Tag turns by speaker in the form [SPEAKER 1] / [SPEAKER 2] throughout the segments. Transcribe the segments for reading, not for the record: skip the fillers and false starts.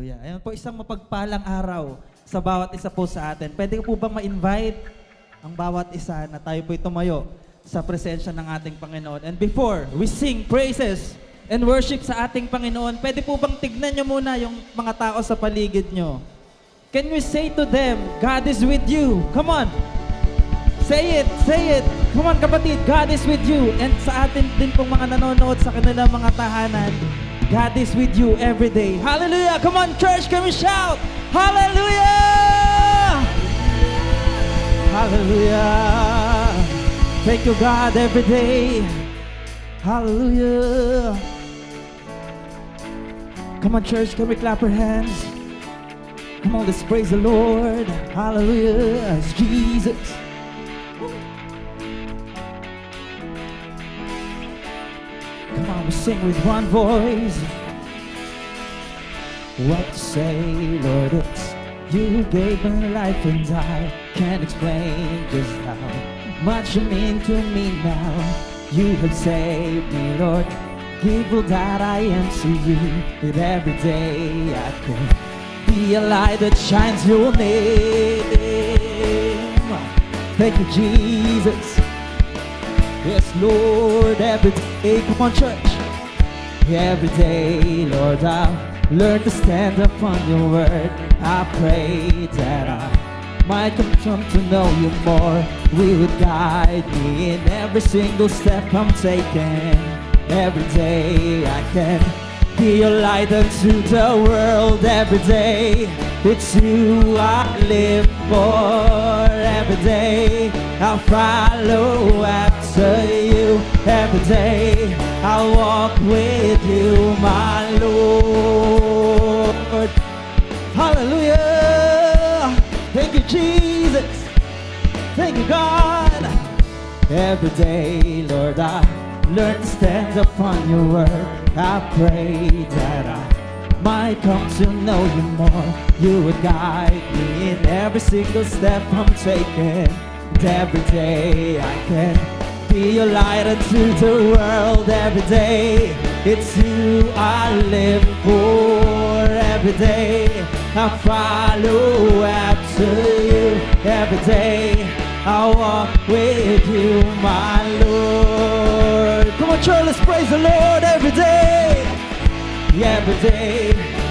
[SPEAKER 1] Hallelujah. Ayan po, isang mapagpalang araw sa bawat isa po sa atin. Pwede ko po bang ma-invite ang bawat isa na tayo po'y tumayo sa presensya ng ating Panginoon. And before we sing praises and worship sa ating Panginoon, pwede po bang tignan nyo muna yung mga tao sa paligid nyo? Can we say to them, God is with you? Come on! Say it! Say it! Come on kapatid, God is with you. And sa atin din pong mga nanonood sa kanilang mga tahanan, God is with you every day. Hallelujah! Come on church, can we shout? Hallelujah! Hallelujah! Thank you God every day. Hallelujah! Come on church, can we clap our hands? Come on, let's praise the Lord. Hallelujah! It's Jesus. Come on, we sing with one voice. What to say, Lord, it's you who gave me life, and I can't explain just how much you mean to me now. You have saved me, Lord. Grateful that I am to you, that every day I can be a light that shines your name. Thank you, Jesus. Yes, Lord, every day. Come on, church. Every day, Lord, I'll learn to stand upon your word. I pray that I might come to know you more. We would guide me in every single step I'm taking. Every day I can be your light unto the world. Every day it's you I live for. Every day I'll follow after you. Every day I'll walk with you, my Lord. Hallelujah! Thank you, Jesus. Thank you, God. Every day, Lord, I learn to stand upon your word. I pray that I might come to know you more. You would guide me in every single step I'm taking. And every day I can be a light unto the world. Every day it's you I live for. Every day I follow after you. Every day I walk with you, my Lord. Come on, church, let's praise the Lord every day. Every day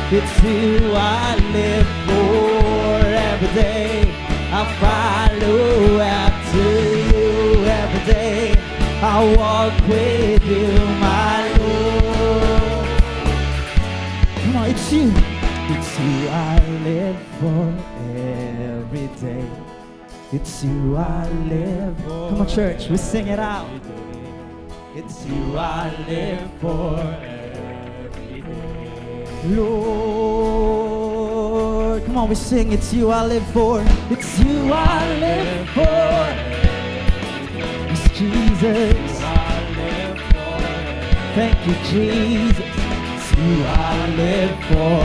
[SPEAKER 1] it's you I live for. Every day I follow after you. Every day I walk with you, my Lord. Come on, it's you. It's you I live for every day. It's you I live for. Come on, church, we sing it out. It's you I live for every day. Lord, come on, we sing. It's you I live for. It's you I live for. It's Jesus. Thank you, Jesus. It's you I live for.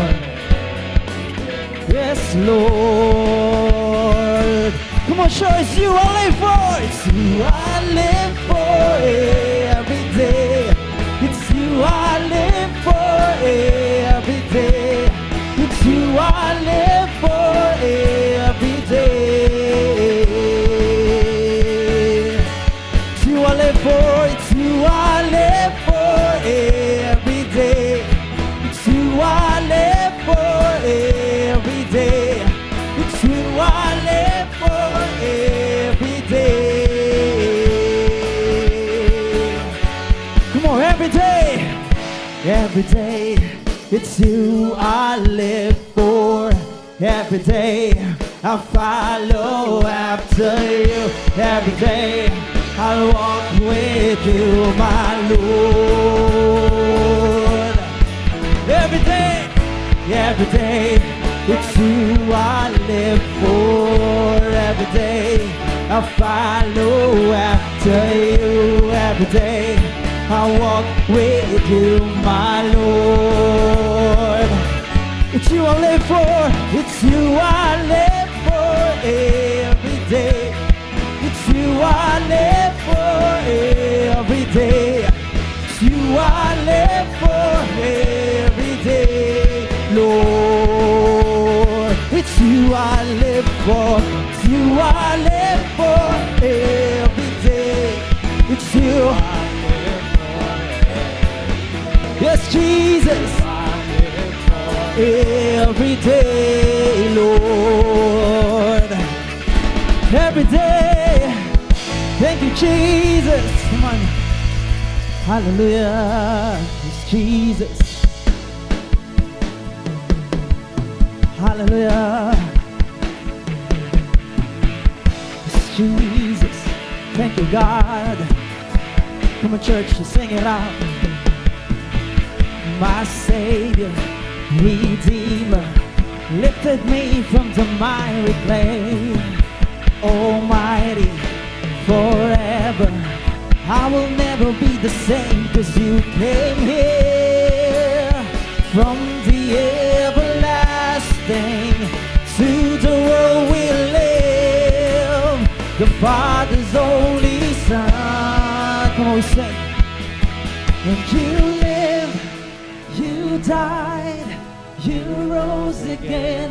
[SPEAKER 1] Yes, Lord. Come on, show it's you I live for. It's you I live for every day. It's you I live for every day. It's you I live for every day. It's you I live for. It's you I live for every day. It's you I live for every day. It's you I live for every day. Come on, every day. Every day, it's you I live for. Every day, I follow after you. Every day, I'll walk with you, my Lord. Every day, it's you I live for. Every day, I follow after you. Every day, I walk with you, my Lord. It's you I live for. It's you I live for every day. It's you I live for every day. It's you I live for every day, Lord. It's you I live for. It's you I live for every day. It's you. Yes, Jesus. Every day, Lord. Every day. Thank you, Jesus. Come on. Hallelujah. It's Jesus. Hallelujah. It's Jesus. Thank you, God. Come on, church, sing it out. My Savior, Redeemer, lifted me from the miry clay. Almighty, forever, I will never be the same, 'cause you came here from the everlasting to the world we live, the Father's only Son. Come on, we sing. And you live, you died, you rose again.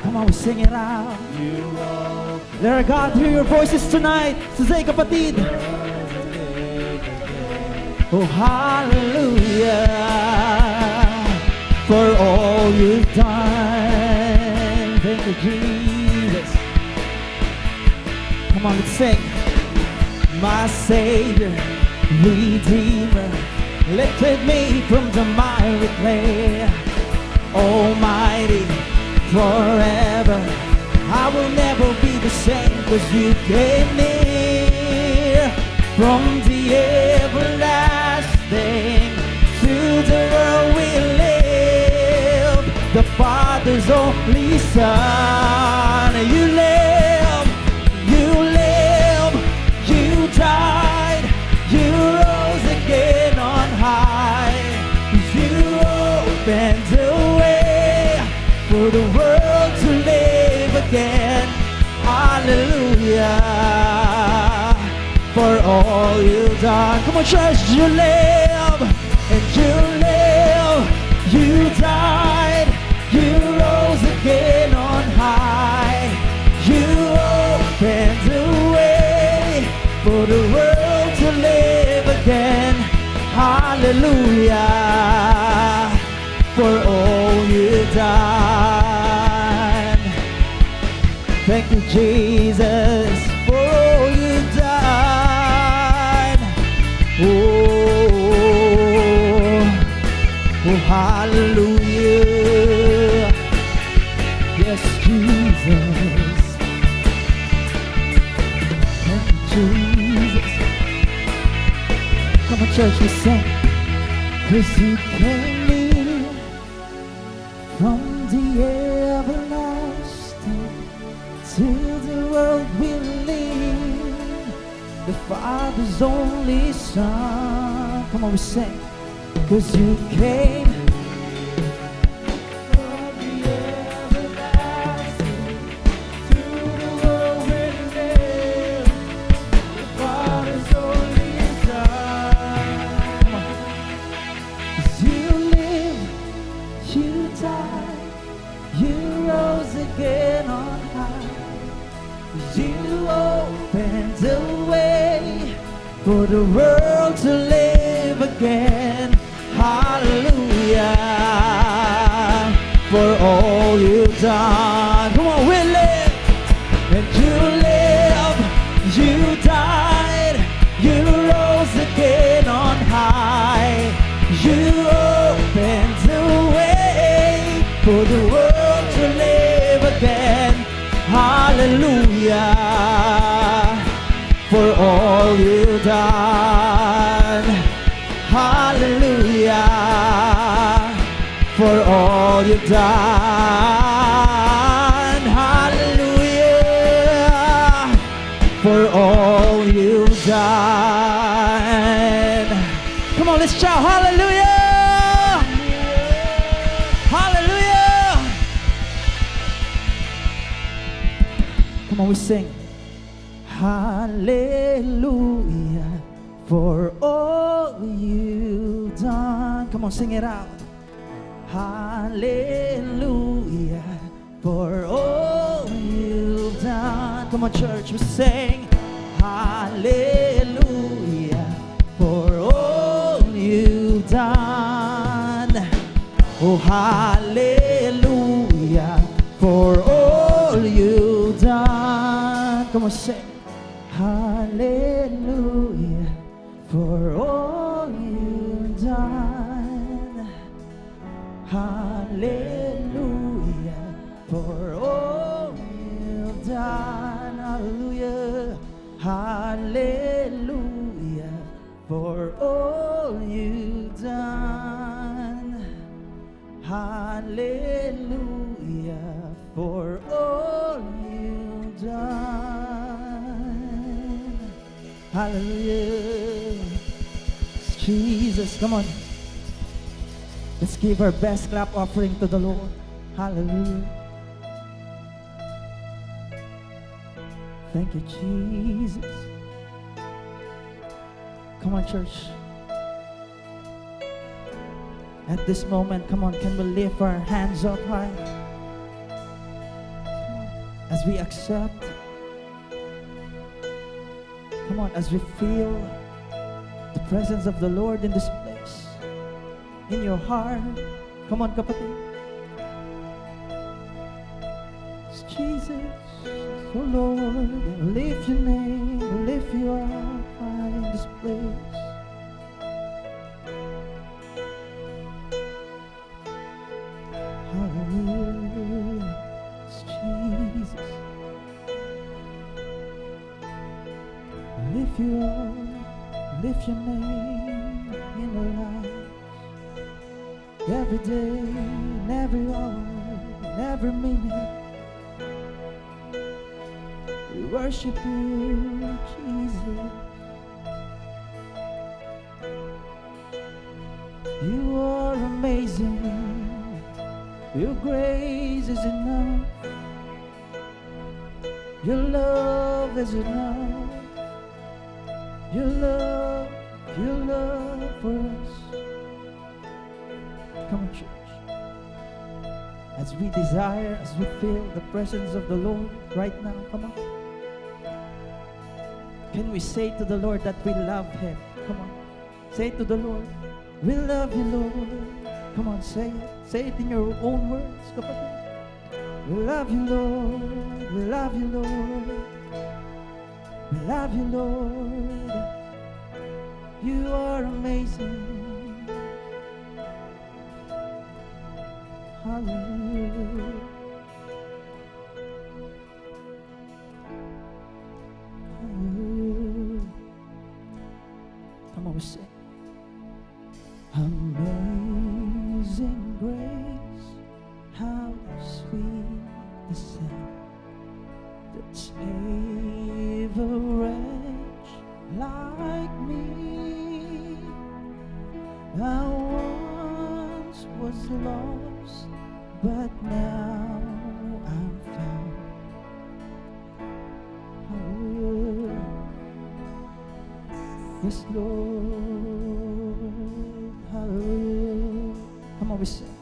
[SPEAKER 1] Come on, we sing it out. Lord God, hear your voices tonight. Say, kapatid. Oh, hallelujah, for all you've done. Thank you, Jesus. Come on, let's sing. My Savior, Redeemer, lifted me from the miry clay. Almighty, forever, I will never be the same, 'cause you came near from the everlasting to the world we live, the Father's only Son. You live, you live, you died, you rose again on high. You opened the way for the world to live again. Hallelujah, for all you've done. Come on, church, you live, and you live, you died, you rose again on high. You opened the way for the world to live again. Hallelujah, for all you've done. Thank you, Jesus, for all you've done. Oh, hallelujah. Yes, Jesus. Thank you, Jesus. Come on, church, we sing. 'Cause you came near from the everlasting to the world we live, the Father's only Son. Come on, we sing. 'Cause you came from the everlasting to the world we live, the Father's only Son. Come on. 'Cause you live, you died, you rose again on high. You opened the way for the world to live again. Hallelujah, for all you've done. Come on, we live, and you live, you died, you rose again on high. You opened the way for the world to live again. Hallelujah, for all you've done. Hallelujah, for all you've done. Hallelujah, for all you've done. Come on, let's shout hallelujah! Hallelujah! Come on, we sing. Hallelujah, for all you've done. Come on, sing it out. Hallelujah, for Come on, church, we sing hallelujah for all you've done. Oh, hallelujah for all you've done. Come on, sing hallelujah for all you've done. Hallelujah for all you've done. Hallelujah. Hallelujah for all you've done. Hallelujah for all you've done. Hallelujah. Jesus, come on. Let's give our best clap offering to the Lord. Hallelujah. Thank you, Jesus. Come on, church. At this moment, come on, can we lift our hands up high as we accept? Come on, as we feel the presence of the Lord in this place, in your heart. Come on, kapatid. It's Jesus, oh Lord, lift your name, lift you up high in this place. Hallelujah, it's Jesus. Lift you up, lift your name in our lives. Every day, and every hour, and every minute, we worship you, Jesus. You are amazing. Your grace is enough. Your love is enough. Your love for us. Come on, church. As we desire, as we feel the presence of the Lord right now, come on. Can we say to the Lord that we love Him? Come on. Say to the Lord, we love you, Lord. Come on, say it. Say it in your own words. Kapatid. We love you, Lord. We love you, Lord. We love you, Lord. You are amazing. Hallelujah. Hallelujah. Come on, we sing. Amazing grace, how sweet the sound that saved a wretch like me. I once was lost, but now I'm found. Hallelujah. Yes, Lord. Hallelujah. Come on, we sing.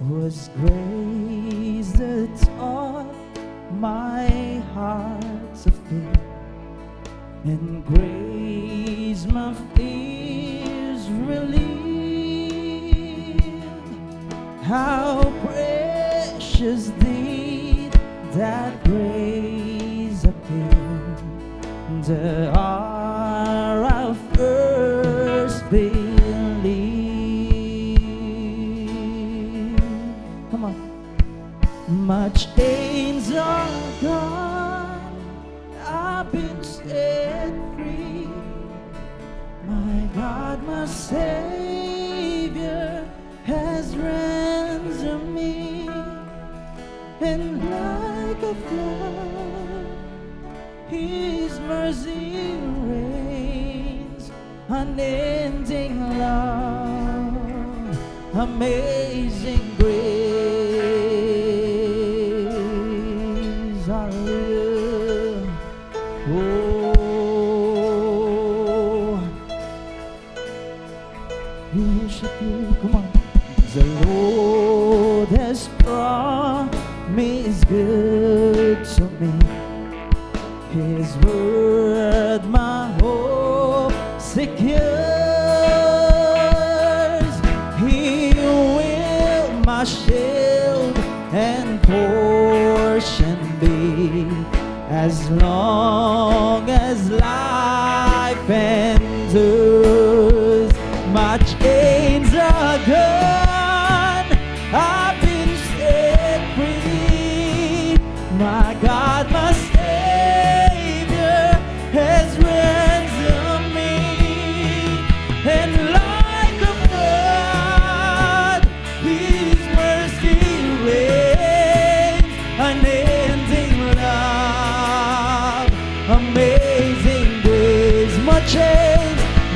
[SPEAKER 1] Was grace that taught my heart to feel, and grace my fears relieved. How precious did that grace appear the hour I first believed. Come on. Much pains are gone, I've been set free. My God, my Savior has ransomed me, and like a flood, His mercy reigns, unending love, amazing grace. Hallelujah. Oh, we worship you. Come on. The Lord has promised good to me, His word my hope secures. He will my shield and portion be, as long as life endures. My chains are gone, I've been set free. My God, my Savior has ransomed me, and like a flood, His mercy reigns. Unending love, amazing grace.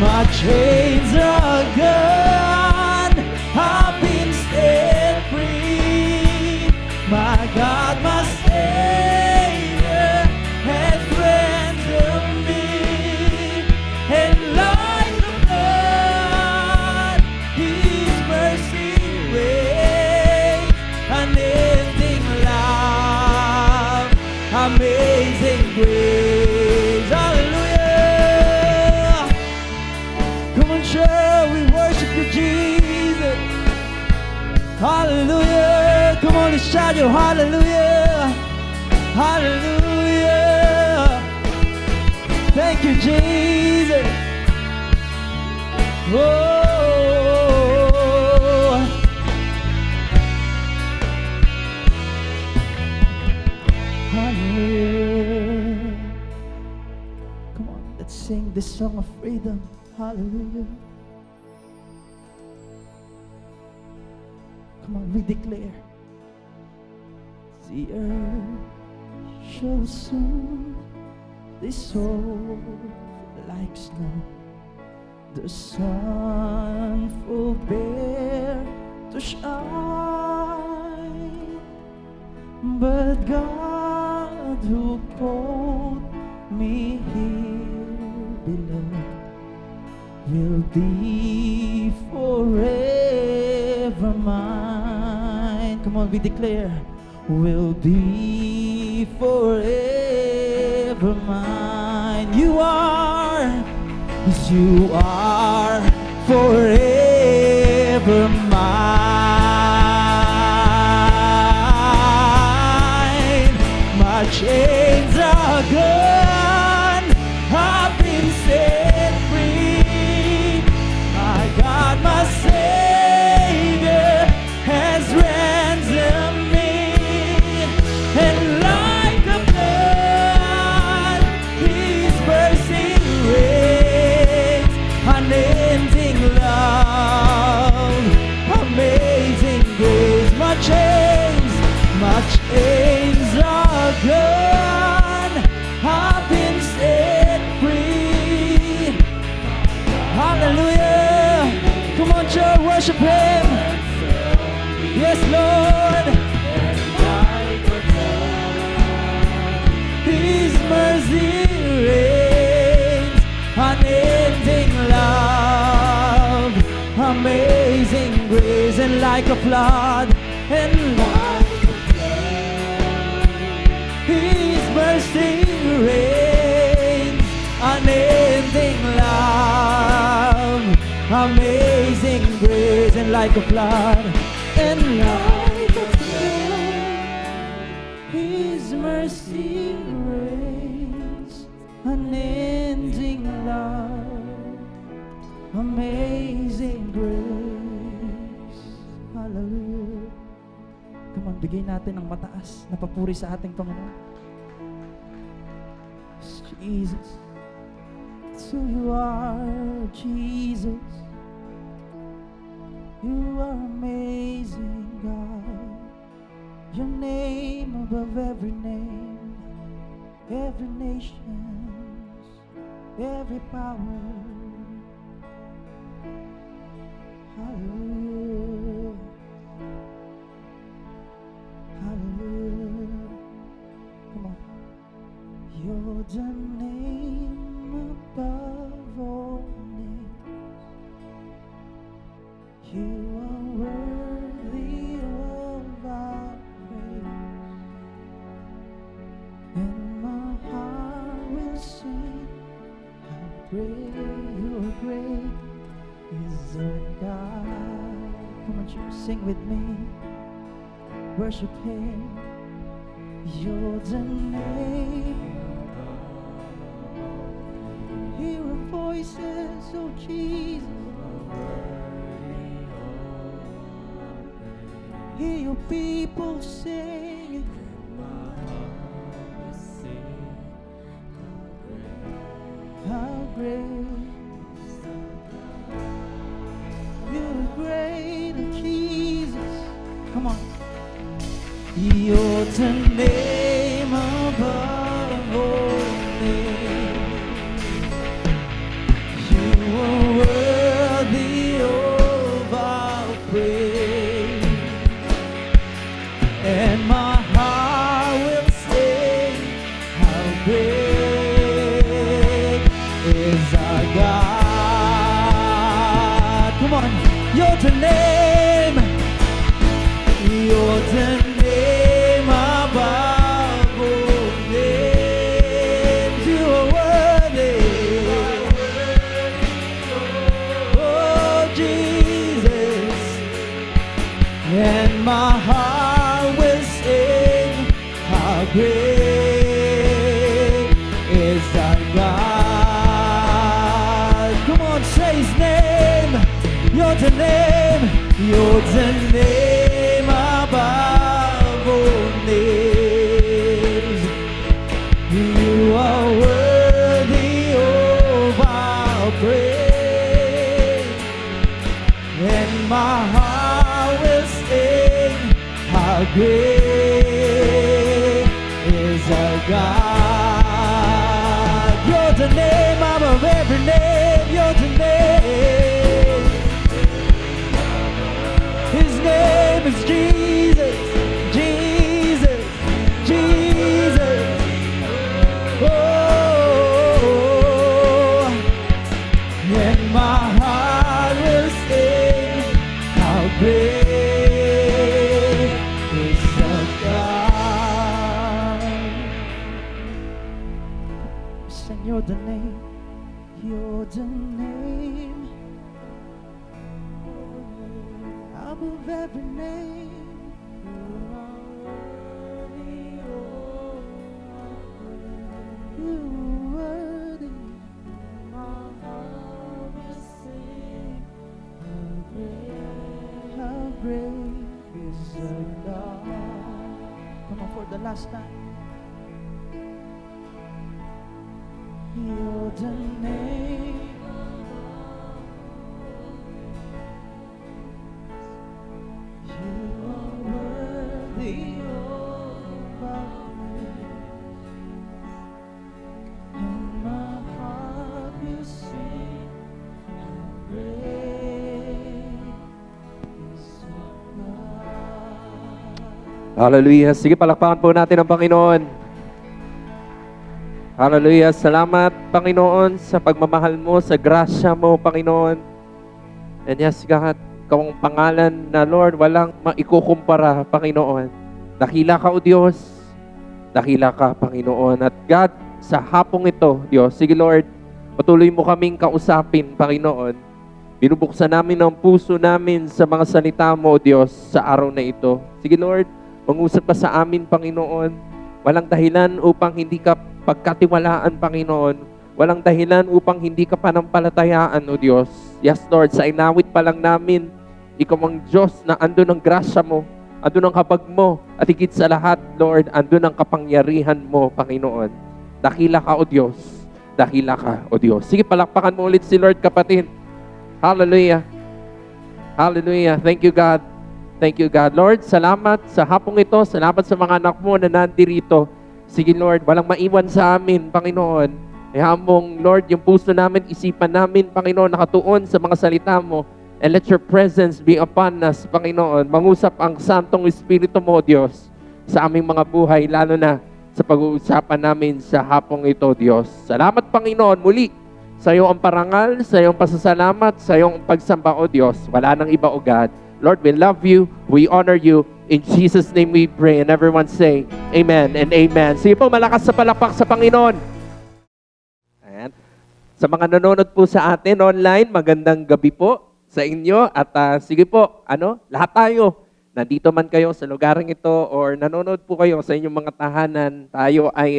[SPEAKER 1] My chains are gone, I've been set free. My God, my Savior has ransomed me, and like the flood, His mercy reigns. Unending love, amazing grace. Hallelujah. Come on, church, we worship you, Jesus. Hallelujah. Come on, let's shout your hallelujah. Hallelujah. Thank you, Jesus. Oh. Hallelujah. Come on, let's sing this song of freedom. Hallelujah. Come on, we declare. The earth shall soon dissolve like snow. The sun forbear to shine, but God who called me here below will be forever mine. Come on, we declare. Will be forever mine. You are, yes, you are forever mine. My chains are gone, I've been set free. My God, my Savior has ransomed me, and like a flood, His mercy reigns. Unending love, amazing grace. My chains are gone, I've been set free. Hallelujah. Come on, church, worship Him. Yes, Lord. His mercy reigns. Unending love, amazing grace, and like a flood, and like a flood, His mercy reigns. Unending love, amazing grace, and like a flood, and like a flood, His mercy reigns. Unending love, amazing grace. Hallelujah. Come on, bigay natin ng mataas na papuri sa ating Panginoon. Jesus, it's who you are, Jesus. You are amazing, God. Your name above every name, every nation, every power. Hallelujah. Hallelujah. Come on. You're the name above all names. You are worthy of our praise. And my heart is our God. Come on, church, sing with me. Worship Him. You're the name. Hear our voices, oh Jesus. Hear your people sing. How great you're great, oh Jesus. Come on. You're the name above all names. You are worthy of our praise, and my heart will sing, how great is our God. Come on, you're the name. You're the name above all names. You are worthy. Oh, Jesus. And my heart will sing, how great is our God. Come on, say His name. You're the name. You're the name above all names. You are worthy of our praise, and my heart will sing, how great is our God. You're the name above every name. You're the name. His name is Jesus, Jesus, Jesus. Oh, and my heart will sing, how great is our God. Sing, you're the name, you're the name above every name. You are worthy. My heart will sing, how great is our God. Come on, for the last time. You're the name. You are worthy of our praise, and my heart will sing, how great is our God.
[SPEAKER 2] Hallelujah. Sige, palakpakan po natin ang Panginoon. Hallelujah. Salamat, Panginoon, sa pagmamahal mo, sa grasya mo, Panginoon. And yes, God, ikaw ang pangalan na, Lord, walang maikukumpara, Panginoon. Dakila ka, O Diyos. Dakila ka, Panginoon. At God, sa hapong ito, Diyos, sige, Lord, patuloy mo kaming kausapin, Panginoon. Binubuksan namin ang puso namin sa mga salita mo, O Diyos, sa araw na ito. Sige, Lord, mangusap ka sa amin, Panginoon. Walang dahilan upang hindi ka pagkatiwalaan, Panginoon. Walang dahilan upang hindi ka panampalatayaan, O Diyos. Yes, Lord, sa inawit pa lang namin, ikaw ang Diyos na andun ang grasya mo, andun ang habag mo, at higit sa lahat, Lord, andun ang kapangyarihan mo, Panginoon. Dakila ka, O Diyos. Dakila ka, O Diyos. Sige, palakpakan mo ulit si Lord, kapatid. Hallelujah. Hallelujah. Thank you, God. Thank you, God. Lord, salamat sa hapong ito. Salamat sa mga anak mo na nandirito. Sige, Lord, walang maiwan sa amin, Panginoon. Hayaan mong, Lord, yung puso namin, isipan namin, Panginoon, nakatuon sa mga salita mo. And let your presence be upon us, Panginoon. Mangusap ang Santong Espiritu mo, Diyos, sa aming mga buhay, lalo na sa pag-uusapan namin sa hapong ito, Diyos. Salamat, Panginoon, muli. Sa iyo ang parangal, sa iyong pasasalamat, sa iyong pagsamba, O Diyos. Wala nang iba, O God. Lord, we love you, we honor you. In Jesus' name we pray. And everyone say, Amen and Amen. Sige po, malakas sa palakpak sa Panginoon. Ayan. Sa mga nanonood po sa atin online, magandang gabi po sa inyo. At sige po, lahat tayo, nandito man kayo sa lugaring ito or nanonood po kayo sa inyong mga tahanan, tayo ay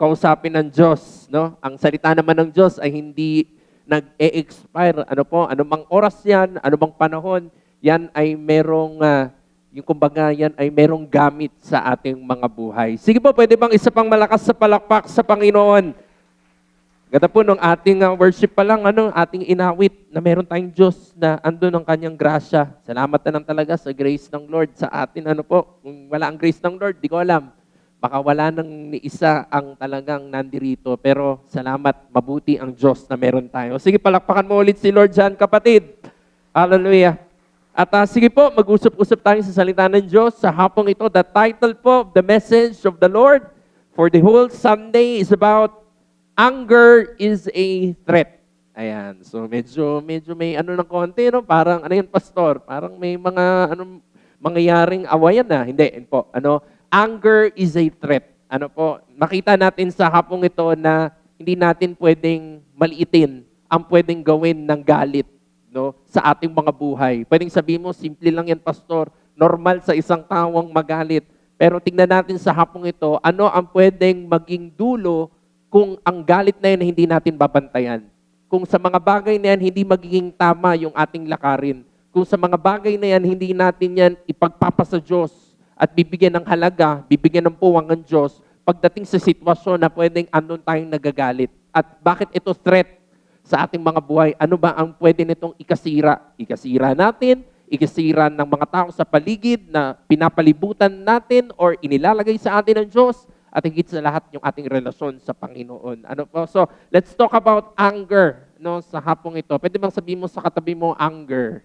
[SPEAKER 2] kausapin ng Diyos. No? Ang salita naman ng Diyos ay hindi nag-e-expire. Anumang oras yan, anumang panahon, yan ay merong, yung kumbaga yan ay merong gamit sa ating mga buhay. Sige po, pwede bang isa pang malakas sa palakpak sa Panginoon? Ganda po nung ating worship pa lang, ating inawit na meron tayong Diyos na andun ang kanyang grasya. Salamat na lang talaga sa grace ng Lord sa atin. Kung wala ang grace ng Lord, di ko alam. Baka wala nang ni isa ang talagang nandirito. Pero salamat, mabuti ang Diyos na meron tayo. Sige, palakpakan mo ulit si Lord dyan, kapatid. Hallelujah. At sige po, mag-usap-usap tayo sa salita ng Diyos sa hapong ito. The title po of the message of the Lord for the whole Sunday is about anger is a threat. Ayan. So medyo may ng konti, no? Parang yun, pastor? Parang may mga mangyayaring awayan na. Hindi po. Anger is a threat. Makita natin sa hapong ito na hindi natin pwedeng maliitin ang pwedeng gawin ng galit, no, sa ating mga buhay. Pwedeng sabihin mo, simple lang yan, pastor. Normal sa isang tawang magalit. Pero tingnan natin sa hapong ito, ano ang pwedeng maging dulo kung ang galit na yan hindi natin babantayan. Kung sa mga bagay na yan hindi magiging tama yung ating lakarin. Kung sa mga bagay na yan hindi natin yan ipagpapasa Diyos at bibigyan ng halaga, bibigyan ng puwang ng Diyos pagdating sa sitwasyon na pwedeng andun tayong nagagalit. At bakit ito threat sa ating mga buhay? Ano ba ang pwede nitong ikasira? Ikasira natin, ikasira ng mga tao sa paligid na pinapalibutan natin or inilalagay sa atin ng Diyos, at higit sa lahat yung ating relasyon sa Panginoon. So, let's talk about anger, no, sa hapong ito. Pwede bang sabihin mo sa katabi mo, anger?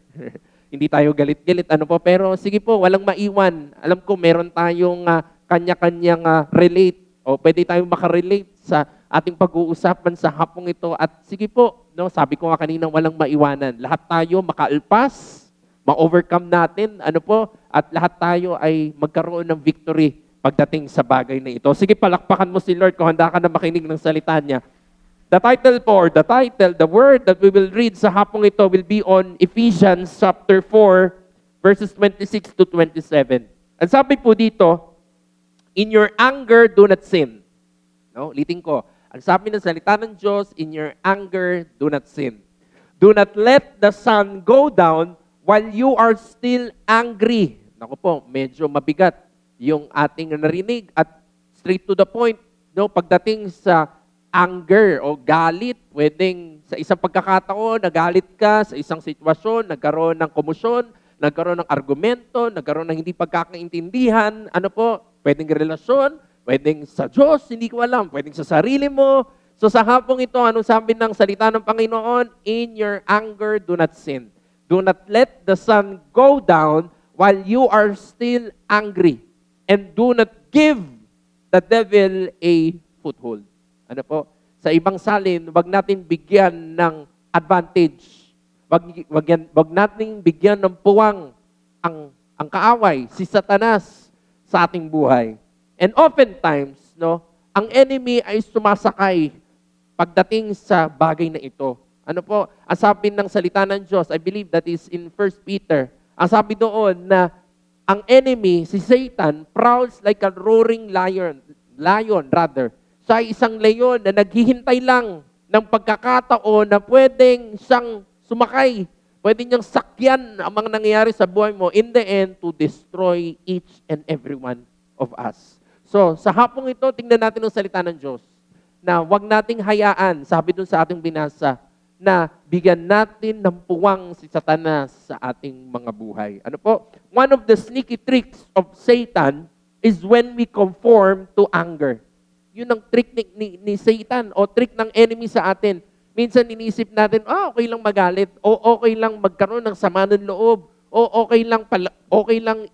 [SPEAKER 2] Hindi tayo galit-galit, pero sige po, walang maiwan. Alam ko, meron tayong kanya-kanyang relate, o pwede tayong makarelate sa ating pag-uusapan sa hapong ito. At sige po, no, sabi ko nga kanina, walang maiwanan. Lahat tayo makaalpas, ma-overcome natin, at lahat tayo ay magkaroon ng victory pagdating sa bagay na ito. Sige, palakpakan mo si Lord kung handa ka na makinig ng salita niya. The word that we will read sa hapong ito will be on Ephesians chapter 4, verses 26 to 27. Ang sabi po dito, in your anger, do not sin. No? Ulitin ko. Ang sabi ng salita ng Diyos, in your anger, do not sin. Do not let the sun go down while you are still angry. Naku po, medyo mabigat yung ating narinig at straight to the point, no, pagdating sa anger o galit, pwedeng sa isang pagkakataon, nagalit ka sa isang sitwasyon, nagkaroon ng komosyon, nagkaroon ng argumento, nagkaroon ng hindi pagkakaintindihan, pwedeng relasyon, pwedeng sa Diyos, hindi ko alam, pwedeng sa sarili mo. So sa hapong ito, anong sabi ng salita ng Panginoon? In your anger, do not sin. Do not let the sun go down while you are still angry. And do not give the devil a foothold. Sa ibang salin, wag natin bigyan ng advantage. Wag natin bigyan ng puwang ang kaaway, si Satanas, sa ating buhay. And oftentimes, no, ang enemy ay sumasakay pagdating sa bagay na ito. Ang sabi ng salita ng Diyos, I believe that is in 1 Peter, ang sabi doon na ang enemy, si Satan, prowls like a roaring lion. Siya ay isang leon na naghihintay lang ng pagkakataon na pwedeng siyang sumakay. Pwede niyang sakyan ang mga nangyayari sa buhay mo in the end to destroy each and every one of us. So, sa hapong ito, tingnan natin ang salita ng Diyos na wag nating hayaan, sabi dun sa ating binasa, na bigyan natin ng puwang si Satanas sa ating mga buhay. One of the sneaky tricks of Satan is when we conform to anger. Yun ang trick ni Satan o trick ng enemy sa atin. Minsan inisip natin, okay lang magalit, o okay lang magkaroon ng sama ng loob, o okay lang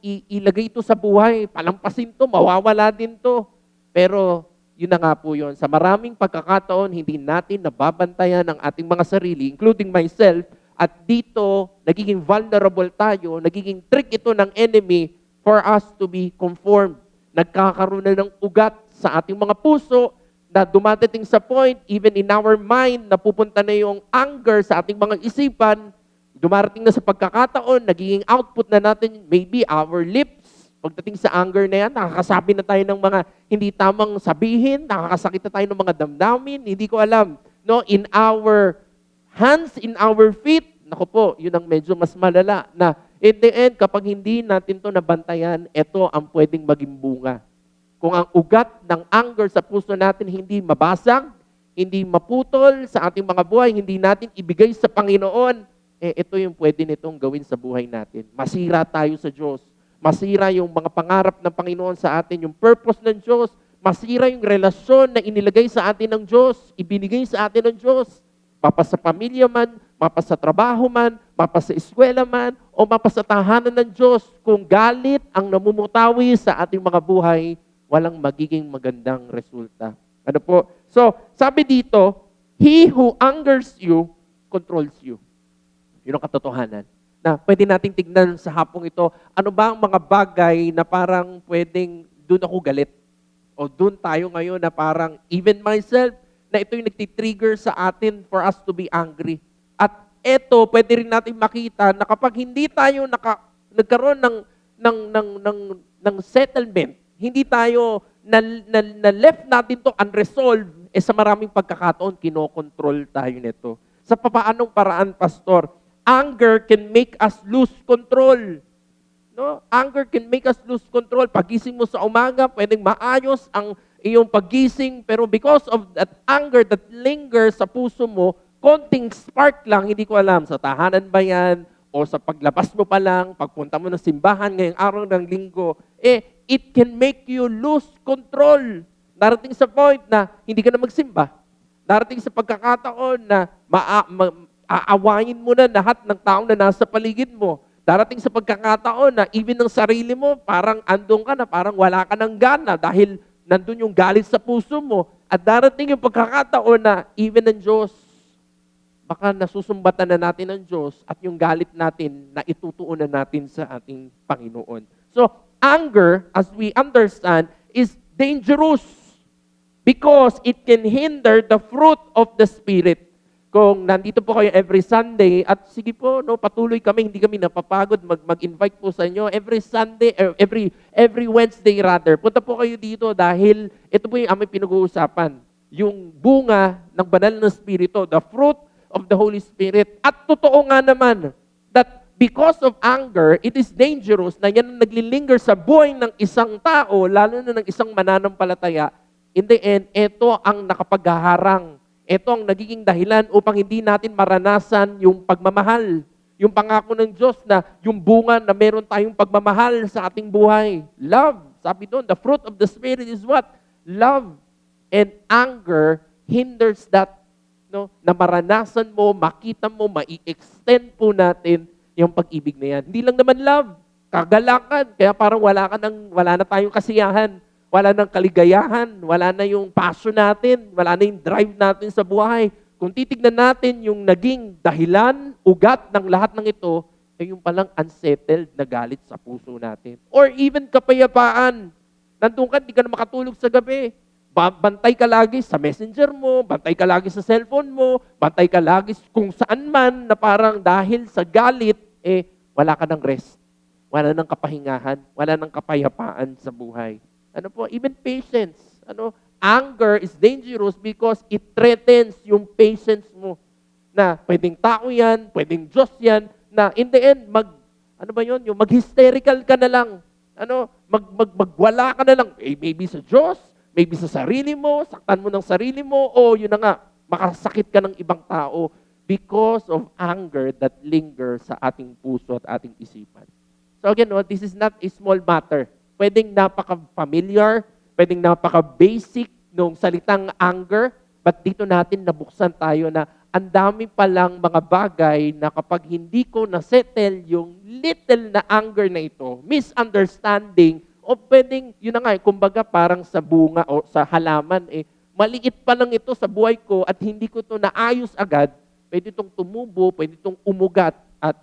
[SPEAKER 2] ilagay ito sa buhay, palampasin to, mawawala din to. Pero yun na nga po yun. Sa maraming pagkakataon, hindi natin nababantayan ang ating mga sarili, including myself, at dito, nagiging vulnerable tayo, nagiging trick ito ng enemy for us to be conformed. Nagkakaroon na ng ugat sa ating mga puso na dumadating sa point, even in our mind, na pupunta na yung anger sa ating mga isipan, dumarating na sa pagkakataon, nagiging output na natin, maybe our lips, pagdating sa anger na yan, nakakasabi na tayo ng mga hindi tamang sabihin, nakakasakit na tayo ng mga damdamin, hindi ko alam. No, in our hands, in our feet, naku po, yun ang medyo mas malala, na in the end, kapag hindi natin to nabantayan, ito ang pwedeng maging bunga. Kung ang ugat ng anger sa puso natin hindi mabasag, hindi maputol sa ating mga buhay, hindi natin ibigay sa Panginoon, ito yung pwede nitong gawin sa buhay natin. Masira tayo sa Diyos. Masira yung mga pangarap ng Panginoon sa atin, yung purpose ng Diyos. Masira yung relasyon na inilagay sa atin ng Diyos, ibinigay sa atin ng Diyos. Mapa sa pamilya man, mapa sa trabaho man, mapa sa eskwela man, o mapa sa tahanan ng Diyos. Kung galit ang namumutawi sa ating mga buhay, walang magiging magandang resulta. Ano po? So, sabi dito, he who angers you, controls you. Yun ang katotohanan. Na pwede nating tignan sa hapong ito, ano ba ang mga bagay na parang pwedeng doon ako galit? O doon tayo ngayon na parang, even myself, na ito yung nagtitrigger sa atin for us to be angry. At ito, pwede rin natin makita na kapag hindi tayo nagkaroon ng settlement, hindi tayo na left natin to unresolved, sa maraming pagkakataon, kinokontrol tayo nito. Sa papaanong paraan, Pastor? Anger can make us lose control. No? Anger can make us lose control. Pagising mo sa umaga, pwedeng maayos ang iyong pagising, pero because of that anger that lingers sa puso mo, konting spark lang, hindi ko alam, sa tahanan ba yan, o sa paglabas mo pa lang, pagpunta mo ng simbahan ngayong araw ng linggo, it can make you lose control. Darating sa point na hindi ka na magsimba. Darating sa pagkakataon na aawayin mo na lahat ng tao na nasa paligid mo. Darating sa pagkakataon na even ng sarili mo, parang andun ka na, parang wala ka ng gana dahil nandun yung galit sa puso mo. At darating yung pagkakataon na even ng Diyos, baka nasusumbatan na natin ng Diyos at yung galit natin na itutuunan natin sa ating Panginoon. So, anger, as we understand, is dangerous because it can hinder the fruit of the Spirit. Kung nandito po kayo every Sunday, at sige po, no, patuloy kami, hindi kami napapagod mag-invite po sa inyo. Every Sunday, every Wednesday rather, punta po kayo dito dahil ito po yung aming pinag-uusapan. Yung bunga ng banal na Espiritu, the fruit of the Holy Spirit. At totoo nga naman that because of anger, it is dangerous na yan ang naglilinger sa buhay ng isang tao, lalo na ng isang mananampalataya. In the end, ito ang nakapaghaharang. Ito ang nagiging dahilan upang hindi natin maranasan yung pagmamahal. Yung pangako ng Diyos na yung bunga na meron tayong pagmamahal sa ating buhay. Love. Sabi doon, the fruit of the Spirit is what? Love. And anger hinders that. No? Na maranasan mo, makita mo, mai-extend po natin yung pag-ibig na yan. Hindi lang naman love. Kagalakan. Kaya parang wala na tayong kasiyahan. Wala nang kaligayahan, wala na yung passion natin, wala na yung drive natin sa buhay. Kung titignan natin yung naging dahilan, ugat ng lahat ng ito, ay yung palang unsettled na galit sa puso natin. Or even kapayapaan. Nandun ka, di ka na makatulog sa gabi. Bantay ka lagi sa messenger mo, bantay ka lagi sa cellphone mo, bantay ka lagi kung saan man na parang dahil sa galit, wala ka ng rest. Wala ng kapahingahan, wala ng kapayapaan sa buhay. Ano po, even patience. Anger is dangerous because it threatens yung patience mo. Na pwedeng tao yan, pwedeng Diyos yan, na in the end, yung mag-hysterical ka na lang. Magwala ka na lang. Maybe sa Diyos, maybe sa sarili mo, saktan mo ng sarili mo, o yun na nga, makasakit ka ng ibang tao because of anger that lingers sa ating puso at ating isipan. So again, this is not a small matter. Pwedeng napaka-familiar, pwedeng napaka-basic nung salitang anger, but dito natin nabuksan tayo na ang dami palang mga bagay na kapag hindi ko na-settle yung little na anger na ito, misunderstanding, o pwedeng, yun na nga, kumbaga parang sa bunga o sa halaman, maliit pa lang ito sa buhay ko at hindi ko ito naayos agad, pwede itong tumubo, pwede itong umugat at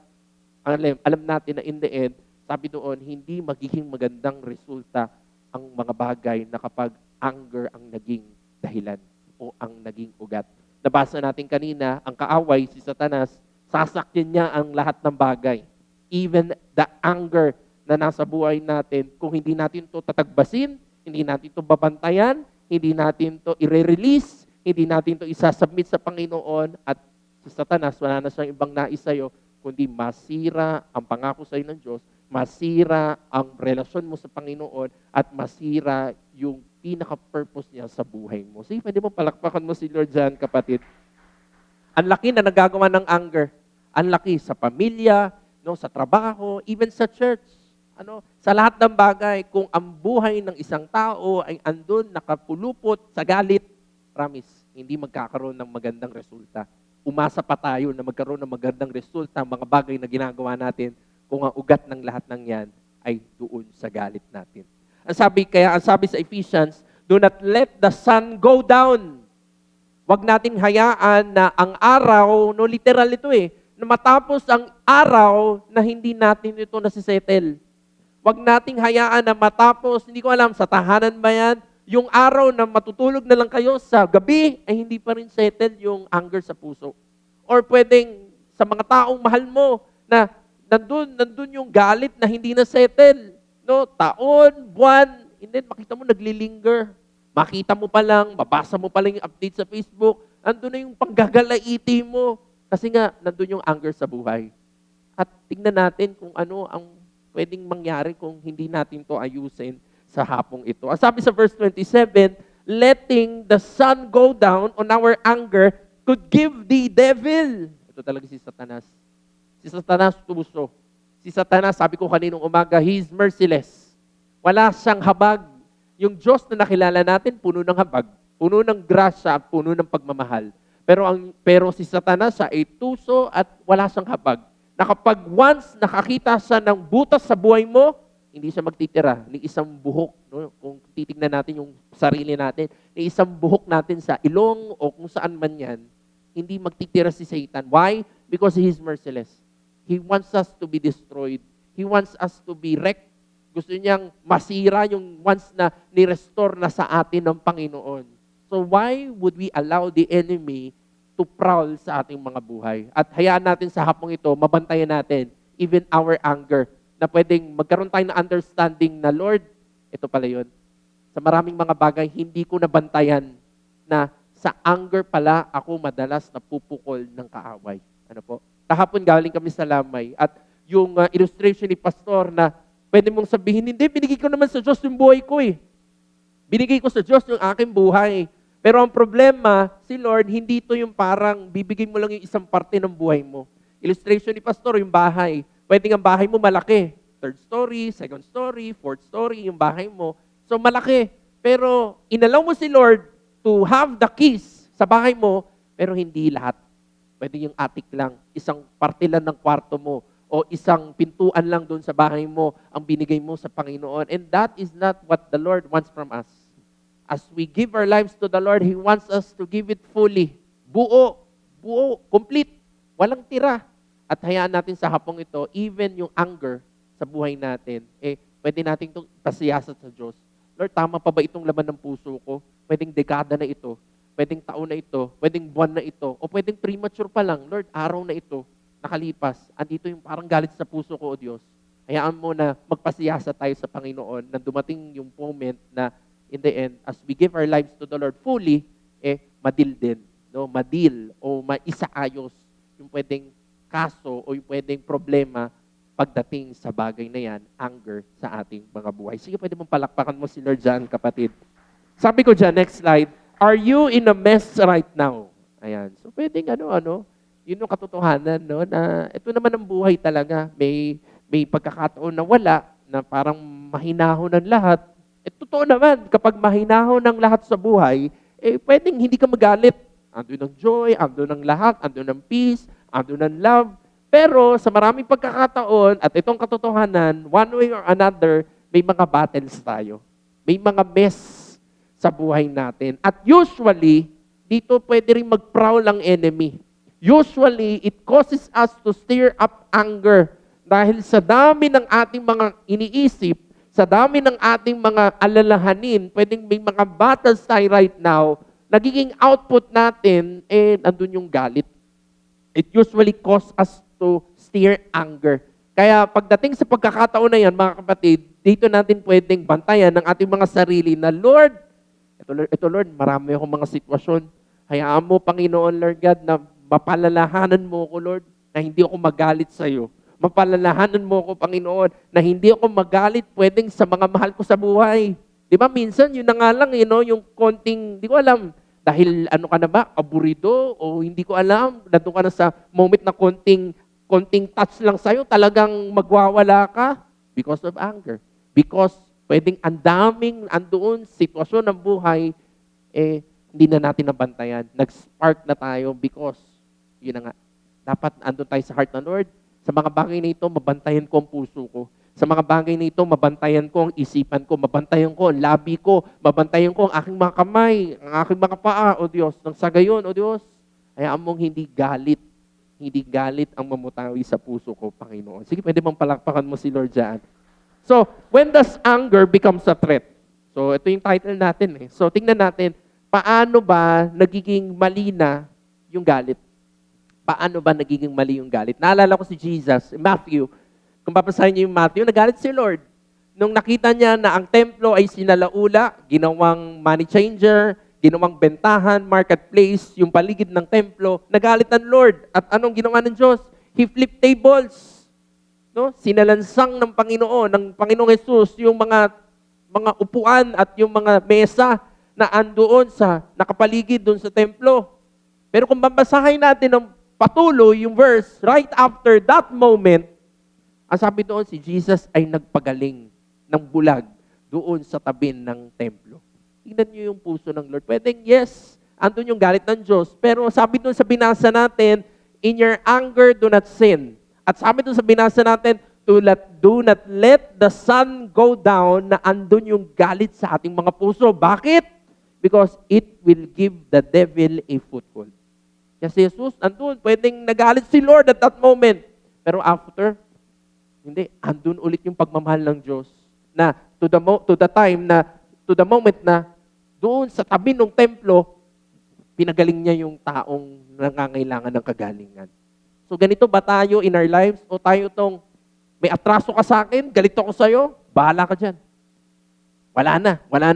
[SPEAKER 2] alam natin na in the end, sabi doon, hindi magiging magandang resulta ang mga bagay na kapag anger ang naging dahilan o ang naging ugat. Nabasa natin kanina, ang kaaway, si Satanas, sasakyan niya ang lahat ng bagay. Even the anger na nasa buhay natin, kung hindi natin to tatagbasin, hindi natin to babantayan, hindi natin to i-release, hindi natin to isasubmit sa Panginoon, at si Satanas, wala na siyang ibang nais sa'yo, kundi masira ang pangako sa'yo ng Diyos, masira ang relasyon mo sa Panginoon, at masira yung pinaka-purpose niya sa buhay mo. Sige, pwede mo palakpakan mo si Lord dyan, kapatid. Ang laki na nagagawa ng anger. Ang laki sa pamilya, no, sa trabaho, even sa church. Sa lahat ng bagay, kung ang buhay ng isang tao ay andun, nakapulupot sa galit, promise, hindi magkakaroon ng magandang resulta. Umasa pa tayo na magkaroon ng magandang resulta ang mga bagay na ginagawa natin kung ang ugat ng lahat ng yan ay doon sa galit natin. Ang sabi sa Ephesians, do not let the sun go down. Huwag nating hayaan na ang araw, no, literal ito na matapos ang araw na hindi natin ito nasisettle. Huwag nating hayaan na matapos, hindi ko alam, sa tahanan ba yan, yung araw na matutulog na lang kayo sa gabi, ay hindi pa rin settle yung anger sa puso. Or pwedeng sa mga taong mahal mo na nandun yung galit na hindi na settle. No, taon, buwan, and then makita mo naglilinger. Makita mo pa lang, mabasa mo pa lang yung update sa Facebook, nandun na yung panggagalaiti mo. Kasi nga, nandun yung anger sa buhay. At tingnan natin kung ano ang pwedeng mangyari kung hindi natin to ayusin sa hapong ito. Ang sabi sa verse 27, letting the sun go down on our anger could give the devil. Ito talaga si Satanas. Si Satanas tuso. Si Satanas, sabi ko kaninong umaga, he is merciless. Wala siyang habag. Yung Diyos na nakilala natin, puno ng habag, puno ng grasya, puno ng pagmamahal. Pero si Satanas, siya ay tuso at wala siyang habag. Na kapag once nakakita siya ng butas sa buhay mo, hindi siya magtitira ni isang buhok. No? Kung titignan natin yung sarili natin, ni isang buhok natin sa ilong o kung saan man yan, hindi magtitira si Satan. Why? Because he is merciless. He wants us to be destroyed. He wants us to be wrecked. Gusto niyang masira yung once na ni-restore na sa atin ng Panginoon. So why would we allow the enemy to prowl sa ating mga buhay? At hayaan natin sa hapong ito, mabantayan natin even our anger, na pwedeng magkaroon tayo ng understanding na, Lord, ito pala yun. Sa maraming mga bagay, hindi ko nabantayan na sa anger pala ako madalas napupukol ng kaaway. Ano po? Kahapon galing kami sa Lamay at yung illustration ni Pastor na pwede mong sabihin, hindi, binigay ko naman sa Diyos yung buhay ko Binigay ko sa Diyos yung aking buhay. Pero ang problema, si Lord, hindi ito yung parang bibigay mo lang yung isang parte ng buhay mo. Illustration ni Pastor, yung bahay. Pwede ang bahay mo malaki. 3rd story, 2nd story, 4th story, yung bahay mo. So malaki. Pero inalaw mo si Lord to have the keys sa bahay mo, pero hindi lahat. Pwede yung attic lang, isang parte lang ng kwarto mo, o isang pintuan lang doon sa bahay mo ang binigay mo sa Panginoon. And that is not what the Lord wants from us. As we give our lives to the Lord, He wants us to give it fully. Buo, complete. Walang tira. At hayaan natin sa hapong ito, even yung anger sa buhay natin, pwede natin itong pasiyasat sa Diyos. Lord, tama pa ba itong laman ng puso ko? Pwedeng dekada na ito. Pwedeng taon na ito, pwedeng buwan na ito, o pwedeng premature pa lang, Lord, araw na ito, nakalipas, andito yung parang galit sa puso ko, O Diyos. Hayaan mo na magpasiyasa tayo sa Panginoon na dumating yung moment na in the end, as we give our lives to the Lord fully, madil din, no? Madil o maisaayos yung pwedeng kaso o yung pwedeng problema pagdating sa bagay na yan, anger sa ating mga buhay. Sige, pwede mong palakpakan mo si Lord dyan, kapatid. Sabi ko dyan, next slide, are you in a mess right now? Ayan. So, pwedeng yun yung katotohanan, no? Na ito naman ang buhay talaga. May pagkakataon na wala, na parang mahinahon ng lahat. Totoo naman, kapag mahinahon ng lahat sa buhay, pwedeng hindi ka magalit. Ando ng joy, ando ng lahat, ando ng peace, ando ng love. Pero sa maraming pagkakataon, at itong katotohanan, one way or another, may mga battles tayo. May mga mess sa buhay natin. At usually, dito pwede rin mag-prowl ang enemy. Usually, it causes us to stir up anger dahil sa dami ng ating mga iniisip, sa dami ng ating mga alalahanin, pwedeng may mga battles tayo right now, nagiging output natin, nandun yung galit. It usually causes us to steer anger. Kaya pagdating sa pagkakataon na yan, mga kapatid, dito natin pwedeng bantayan ng ating mga sarili na, Lord, ito Lord, marami akong mga sitwasyon. Hayaan mo, Panginoon, Lord God, na mapalalahanan mo ko, Lord, na hindi ako magalit sa iyo. Mapalalahanan mo ko, Panginoon, na hindi ako magalit pwedeng sa mga mahal ko sa buhay. Di ba, minsan, yun na nga lang, yung konting, di ko alam, dahil ano ka na ba, aburido, o hindi ko alam, nandun ka na sa moment na konting touch lang sa'yo, talagang magwawala ka because of anger. Because pwedeng ang daming andoon sitwasyon ng buhay, hindi na natin nabantayan. Nag-spark na tayo because, yun na nga, dapat andun tayo sa heart ng Lord. Sa mga bagay na ito, mabantayan ko ang puso ko. Sa mga bagay na ito, mabantayan ko ang isipan ko, mabantayan ko ang labi ko, mabantayan ko ang aking mga kamay, ang aking mga paa, O Diyos. Nang sa gayon, O Diyos, hayaan mong hindi galit ang mamutawi sa puso ko, Panginoon. Sige, pwede bang palakpakan mo si Lord dyan? So, when does anger becomes a threat? So, ito yung title natin. So, tingnan natin, paano ba nagiging mali na yung galit? Paano ba nagiging mali yung galit? Naalala ko si Jesus, Matthew. Kung papasahin niyo yung Matthew, nagalit si Lord. Nung nakita niya na ang templo ay sinalaula, ginawang money changer, ginawang bentahan, marketplace, yung paligid ng templo, nagalit ang Lord. At anong ginawa ng Diyos? He flipped tables. No? Sinalansang ng Panginoong Jesus, yung mga upuan at yung mga mesa na andoon sa nakapaligid doon sa templo. Pero kung babasahin natin ng patuloy yung verse, right after that moment, ang sabi doon, si Jesus ay nagpagaling ng bulag doon sa tabi ng templo. Tingnan niyo yung puso ng Lord. Pwedeng, yes, andun yung galit ng Diyos. Pero sabi doon sa binasa natin, in your anger, do not sin. At sabi doon sa binasa natin, do not let the sun go down, na andun yung galit sa ating mga puso. Bakit? Because it will give the devil a foothold. Kasi Jesus, andun, pwedeng nagalit si Lord at that moment. Pero after, hindi, andun ulit yung pagmamahal ng Diyos. Na to the moment na doon sa tabi ng templo, pinagaling niya yung taong nangangailangan ng kagalingan. So ganito ba tayo in our lives? O tayo tong, may atraso ka sa akin, galit ako sa'yo, bahala ka dyan. Wala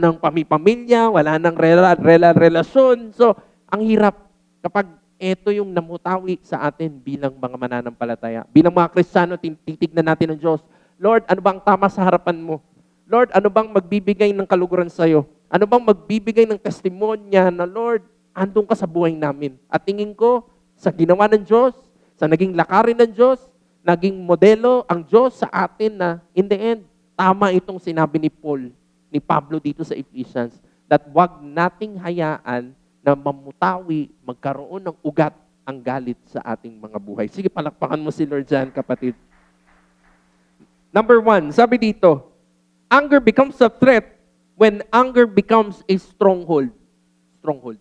[SPEAKER 2] nang pamilya, wala nang relasyon. So, ang hirap kapag ito yung namutawi sa atin bilang mga mananampalataya. Bilang mga Kristiyano, titignan natin ng Diyos. Lord, ano bang tama sa harapan mo? Lord, ano bang magbibigay ng kaluguran sa'yo? Ano bang magbibigay ng testimonya na, Lord, andun ka sa buhay namin. At tingin ko, sa ginawa ng Diyos, sa naging lakarin ng Diyos, naging modelo ang Diyos sa atin na, in the end, tama itong sinabi ni Pablo dito sa Ephesians, that wag nating hayaan na mamutawi, magkaroon ng ugat ang galit sa ating mga buhay. Sige, palakpakan mo si Lord dyan, kapatid. Number 1, sabi dito, anger becomes a threat when anger becomes a stronghold. Stronghold.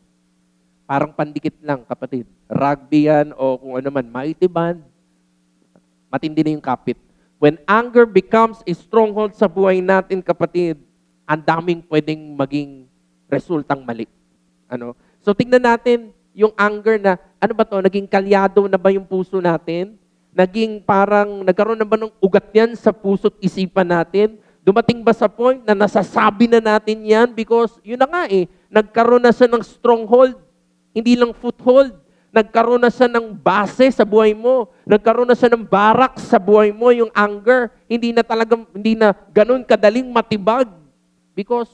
[SPEAKER 2] Parang pandikit lang, kapatid. Rugby yan o kung ano man, mighty band. Matindi na yung kapit. When anger becomes a stronghold sa buhay natin, kapatid, ang daming pwedeng maging resultang mali. So tingnan natin yung anger na, ano ba to, naging kalyado na ba yung puso natin? Naging parang, nagkaroon na ba ng ugat yan sa puso't isipan natin? Dumating ba sa point na nasasabi na natin yan? Because yun na nga nagkaroon na siya ng stronghold, hindi lang foothold. Nagkaroon na siya ng base sa buhay mo. Nagkaroon na siya ng barak sa buhay mo, yung anger. Hindi na ganun kadaling matibag. Because,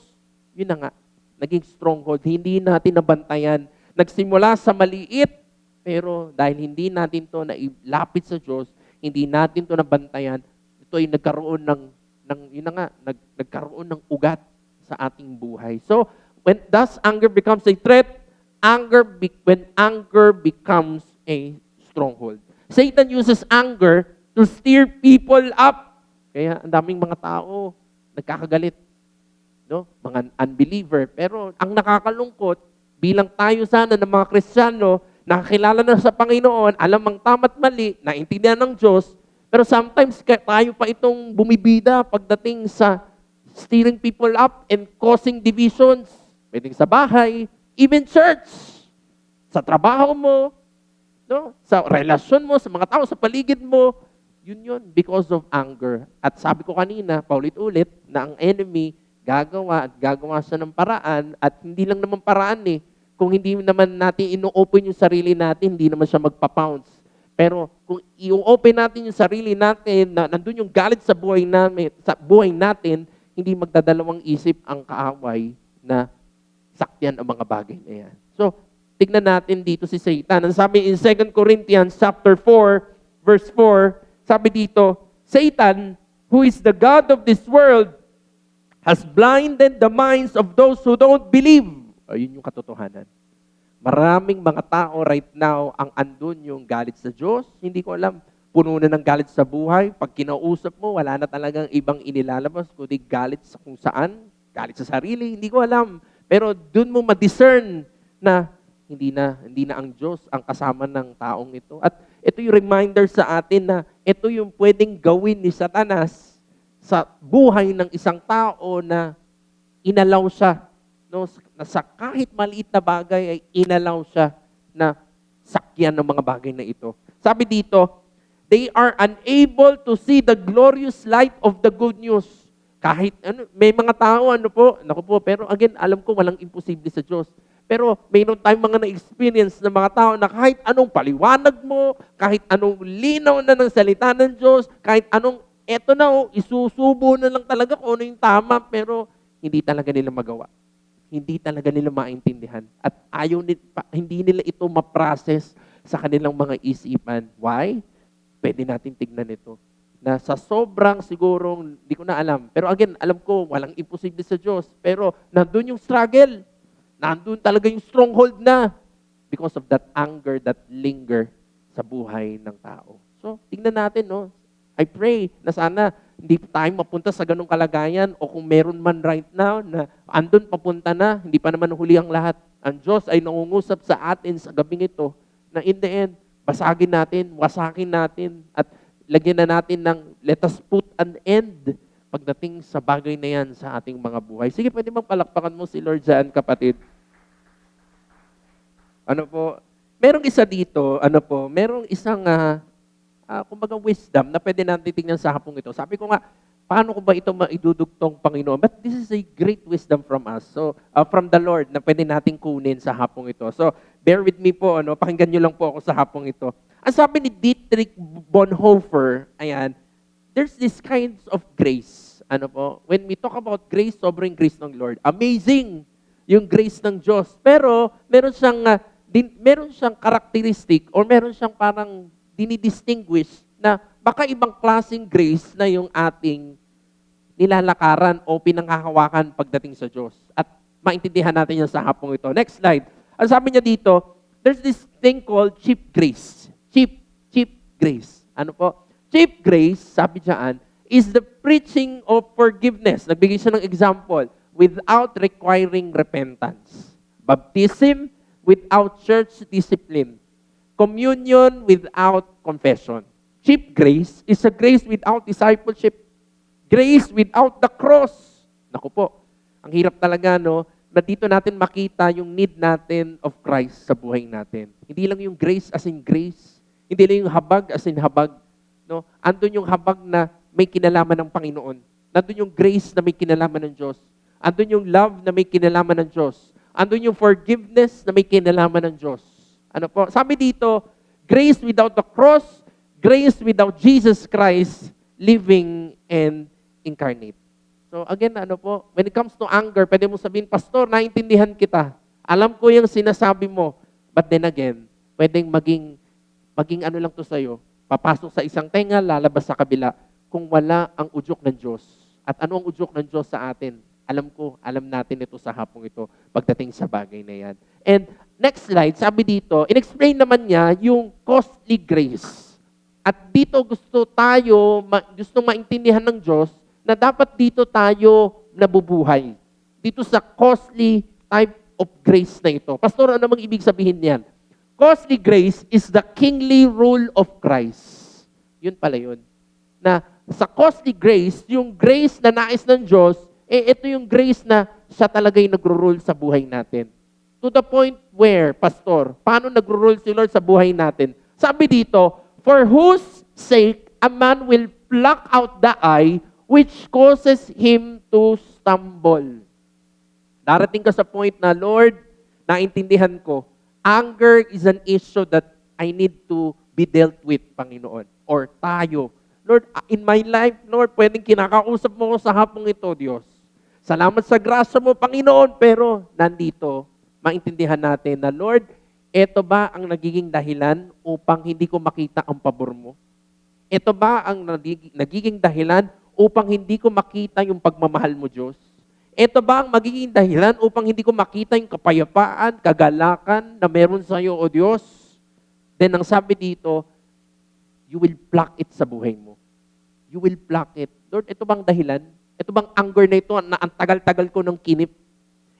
[SPEAKER 2] yun na nga, naging stronghold. Hindi natin nabantayan. Nagsimula sa maliit, pero dahil hindi natin to nailapit sa Diyos, hindi natin to nabantayan, ito ay nagkaroon nagkaroon ng ugat sa ating buhay. So, when does anger becomes a threat? When anger becomes a stronghold. Satan uses anger to stir people up. Kaya ang daming mga tao nagkakagalit. Mga unbeliever. Pero ang nakakalungkot, bilang tayo sana ng mga Kristiyano, nakakilala na sa Panginoon, alam ang tama't mali, naintindihan ng Diyos, pero sometimes tayo pa itong bumibida pagdating sa stirring people up and causing divisions. Pwedeng sa bahay, even church, sa trabaho mo, no? Sa relasyon mo, sa mga tao, sa paligid mo, yun, because of anger. At sabi ko kanina, paulit-ulit, na ang enemy, gagawa siya ng paraan, at hindi lang naman paraan kung hindi naman natin ino-open yung sarili natin, hindi naman siya magpa-pounce. Pero kung i-open natin yung sarili natin, na nandun yung galit sa buhay natin, hindi magdadalawang isip ang kaaway na sakyan ang mga bagay na yan. So, tignan natin dito si Satan. Ang sabi in 2 Corinthians chapter 4, verse 4, sabi dito, Satan, who is the God of this world, has blinded the minds of those who don't believe. Ayun yung katotohanan. Maraming mga tao right now ang andun yung galit sa Diyos. Hindi ko alam, puno na ng galit sa buhay. Pag kinausap mo, wala na talagang ibang inilalabas, kundi galit sa kung saan, galit sa sarili, hindi ko alam. Pero dun mo ma-discern na hindi na ang Diyos ang kasama ng taong ito. At ito yung reminder sa atin na ito yung pwedeng gawin ni Satanas sa buhay ng isang tao na inalaw siya. No, na sa kahit maliit na bagay ay inalaw siya na sakyan ng mga bagay na ito. Sabi dito, they are unable to see the glorious light of the good news. Kahit may mga tao, pero again, alam ko walang imposible sa Diyos. Pero mayroon tayong mga na-experience ng mga tao na kahit anong paliwanag mo, kahit anong linaw na ng salita ng Diyos, kahit anong, isusubo na lang talaga kung ano yung tama, pero hindi talaga nila magawa. Hindi talaga nila maintindihan. At hindi nila ito ma-process sa kanilang mga isipan. Why? Pwede natin tignan ito. Na sa sobrang sigurong, hindi ko na alam. Pero again, alam ko, walang imposible sa Diyos. Pero nandun yung struggle. Nandun talaga yung stronghold na. Because of that anger that linger sa buhay ng tao. So, tignan natin, no? I pray na sana hindi tayo mapunta sa ganung kalagayan o kung meron man right now na andun papunta na, hindi pa naman huli ang lahat. Ang Diyos ay nangungusap sa atin sa gabing ito na in the end, basagin natin, wasakin natin at lagyan na natin ng let us put an end pagdating sa bagay na yan sa ating mga buhay. Sige, pwede bang palakpakan mo si Lord dyan, kapatid? Merong isa dito, merong isang kumbaga wisdom na pwede natin tingnan sa hapong ito. Sabi ko nga, paano ko ba ito maidudugtong Panginoon? But this is a great wisdom from us. So, from the Lord na pwede natin kunin sa hapong ito. So, bear with me po, pakinggan nyo lang po ako sa hapong ito. Ang sabi ni Dietrich Bonhoeffer, there's this kinds of grace. When we talk about grace, sobrang grace ng Lord. Amazing yung grace ng Diyos. Pero, meron siyang characteristic or meron siyang parang dinidistinguish na baka ibang klaseng grace na yung ating nilalakaran o pinanghahawakan pagdating sa Diyos. At maintindihan natin yan sa hapong ito. Next slide. Ang sabi niya dito, there's this thing called cheap grace. Cheap grace. Cheap grace, sabi diyan, is the preaching of forgiveness. Nagbigay siya ng example. Without requiring repentance. Baptism without church discipline. Communion without confession. Cheap grace is a grace without discipleship. Grace without the cross. Naku po, ang hirap talaga, na dito natin makita yung need natin of Christ sa buhay natin. Hindi lang yung grace as in grace. Hindi lang yung habag as in habag. Andun yung habag na may kinalaman ng Panginoon. Nandun yung grace na may kinalaman ng Diyos. Andun yung love na may kinalaman ng Diyos. Andun yung forgiveness na may kinalaman ng Diyos. Sabi dito, grace without the cross, grace without Jesus Christ, living and incarnate. So again, when it comes to anger, pwede mo sabihin, Pastor, naintindihan kita. Alam ko yung sinasabi mo. But then again, pwedeng maging lang to sa'yo. Papasok sa isang tenga, lalabas sa kabila. Kung wala ang udyok ng Diyos. At ano ang udyok ng Diyos sa atin? Alam natin ito sa hapong ito pagdating sa bagay na yan. And next slide, sabi dito, in-explain naman niya yung costly grace. At dito gusto maintindihan ng Diyos na dapat dito tayo nabubuhay. Dito sa costly type of grace na ito. Pastor, ano namang ibig sabihin niyan? Costly grace is the kingly rule of Christ. Yun pala yun. Na sa costly grace, yung grace na nais ng Diyos, ito yung grace na siya talaga yung nagro-rule sa buhay natin. To the point where, Pastor, paano nagro-rule si Lord sa buhay natin? Sabi dito, for whose sake a man will pluck out the eye which causes him to stumble. Darating ka sa point na, Lord, naintindihan ko, anger is an issue that I need to be dealt with, Panginoon. Or tayo. Lord, in my life, Lord, pwedeng kinakausap mo ko sa hapong ito, Diyos. Salamat sa grasya mo, Panginoon, pero nandito, maintindihan natin na, Lord, ito ba ang nagiging dahilan upang hindi ko makita ang pabor mo? Ito ba ang nagiging dahilan upang hindi ko makita yung pagmamahal mo, Diyos? Ito ba ang magiging dahilan upang hindi ko makita yung kapayapaan, kagalakan na meron sa iyo, O Diyos? Then ang sabi dito, you will pluck it sa buhay mo. You will pluck it. Lord, ito bang dahilan? Ito bang anger na ito na ang tagal-tagal ko ng kinip?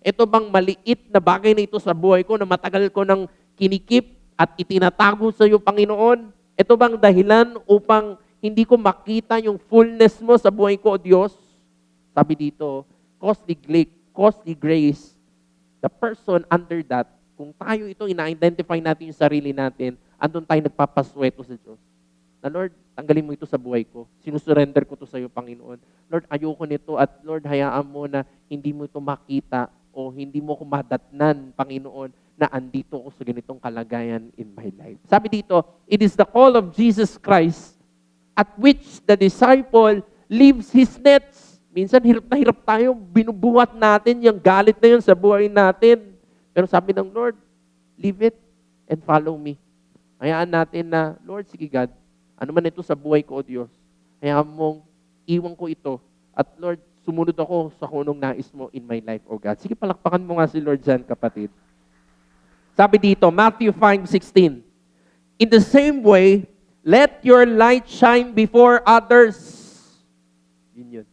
[SPEAKER 2] Ito bang maliit na bagay na ito sa buhay ko na matagal ko ng kinikip at itinatago sa iyo, Panginoon? Ito bang dahilan upang hindi ko makita yung fullness mo sa buhay ko, O Diyos? Sabi dito, costly grace, the person under that, kung tayo ito, ina-identify natin yung sarili natin, andun tayo nagpapasweto sa Diyos. Na Lord, tanggalin mo ito sa buhay ko. Sinusurrender ko ito sa iyo, Panginoon. Lord, ayoko nito at Lord, hayaan mo na hindi mo ito makita o hindi mo ko madatnan, Panginoon, na andito ako sa ganitong kalagayan in my life. Sabi dito, it is the call of Jesus Christ at which the disciple leaves his nets. Minsan hirap na hirap tayo, binubuhat natin yung galit na yun sa buhay natin. Pero sabi ng Lord, leave it and follow me. Hayaan natin na, Lord, sige God, ano man ito sa buhay ko, O Diyos, hayaan mong iwan ko ito. At Lord, sumunod ako sa kung anong nais mo in my life, O God. Sige, palakpakan mo nga si Lord dyan, kapatid. Sabi dito, Matthew 5:16, in the same way, let your light shine before others. Yun.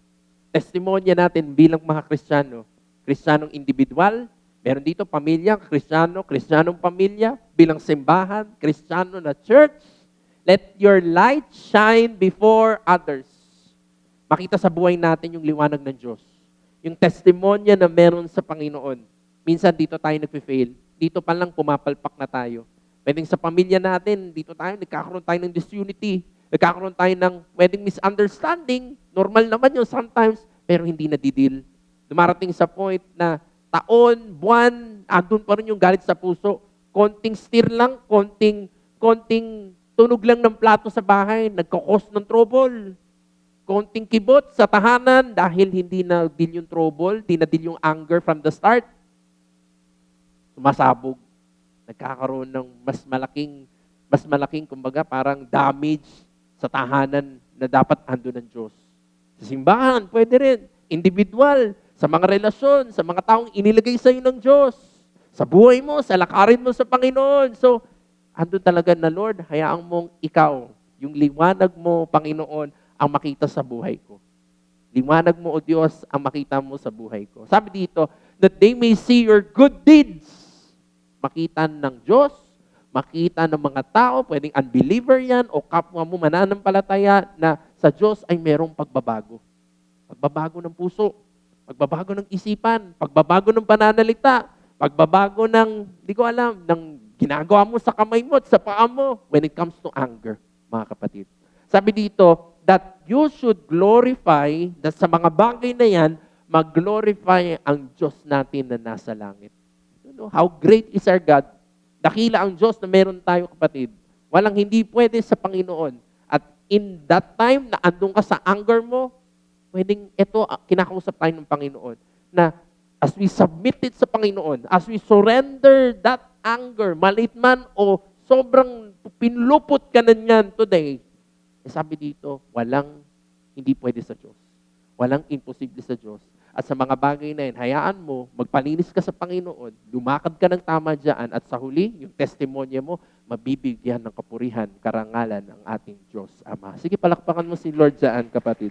[SPEAKER 2] Testimonya natin bilang mga Kristiyano. Kristiyanong individual, meron dito pamilya, Kristiyanong pamilya, bilang simbahan, Kristiyano na church. Let your light shine before others. Makita sa buhay natin yung liwanag ng Diyos. Yung testimonya na meron sa Panginoon. Minsan dito tayo nagpe-fail. Dito pa lang pumapalpak na tayo. Pwedeng sa pamilya natin, dito tayo, nagkakaroon tayo ng disunity. Nagkakaroon tayo ng pwedeng misunderstanding. Normal naman yun sometimes, pero hindi nadidil. Dumarating sa point na taon, buwan, andun pa rin yung galit sa puso. Konting stir lang, konting tunog lang ng plato sa bahay, nagkakos ng trouble. Konting kibot sa tahanan dahil hindi na deal yung trouble, hindi na deal yung anger from the start. Sumasabog. Nagkakaroon ng mas malaking, kumbaga, parang damage sa tahanan na dapat ando ng Diyos. Sa simbahan, pwede rin. Individual, sa mga relasyon, sa mga taong inilagay sa iyo ng Diyos. Sa buhay mo, sa lakarin mo sa Panginoon. So, ando talaga na, Lord, hayaan mong ikaw, yung liwanag mo, Panginoon, ang makita sa buhay ko. Liwanag mo, O Diyos, ang makita mo sa buhay ko. Sabi dito, that they may see your good deeds. Makita ng Diyos, makita ng mga tao, pwedeng unbeliever yan, o kapwa mo mananampalataya na sa Diyos ay merong pagbabago. Pagbabago ng puso, pagbabago ng isipan, pagbabago ng pananalita, pagbabago ng, di ko alam, ng ginagawa mo sa kamay mo at sa paa mo when it comes to anger, mga kapatid. Sabi dito, that you should glorify, that sa mga bagay na yan, mag-glorify ang Diyos natin na nasa langit. You know, how great is our God? Dakila ang Diyos na meron tayo, kapatid. Walang hindi pwede sa Panginoon. At in that time na andun ka sa anger mo, pwedeng ito, kinakausap tayo ng Panginoon, na as we submit it sa Panginoon, as we surrender that anger, maliit man o sobrang pinlupot ka na niyan today, sabi dito, walang hindi pwede sa Diyos. Walang imposible sa Diyos. At sa mga bagay na yan, hayaan mo, magpalinis ka sa Panginoon, lumakad ka ng tama dyan, at sa huli, yung testimonya mo, mabibigyan ng kapurihan, karangalan ng ating Diyos Ama. Sige, palakpakan mo si Lord dyan, kapatid.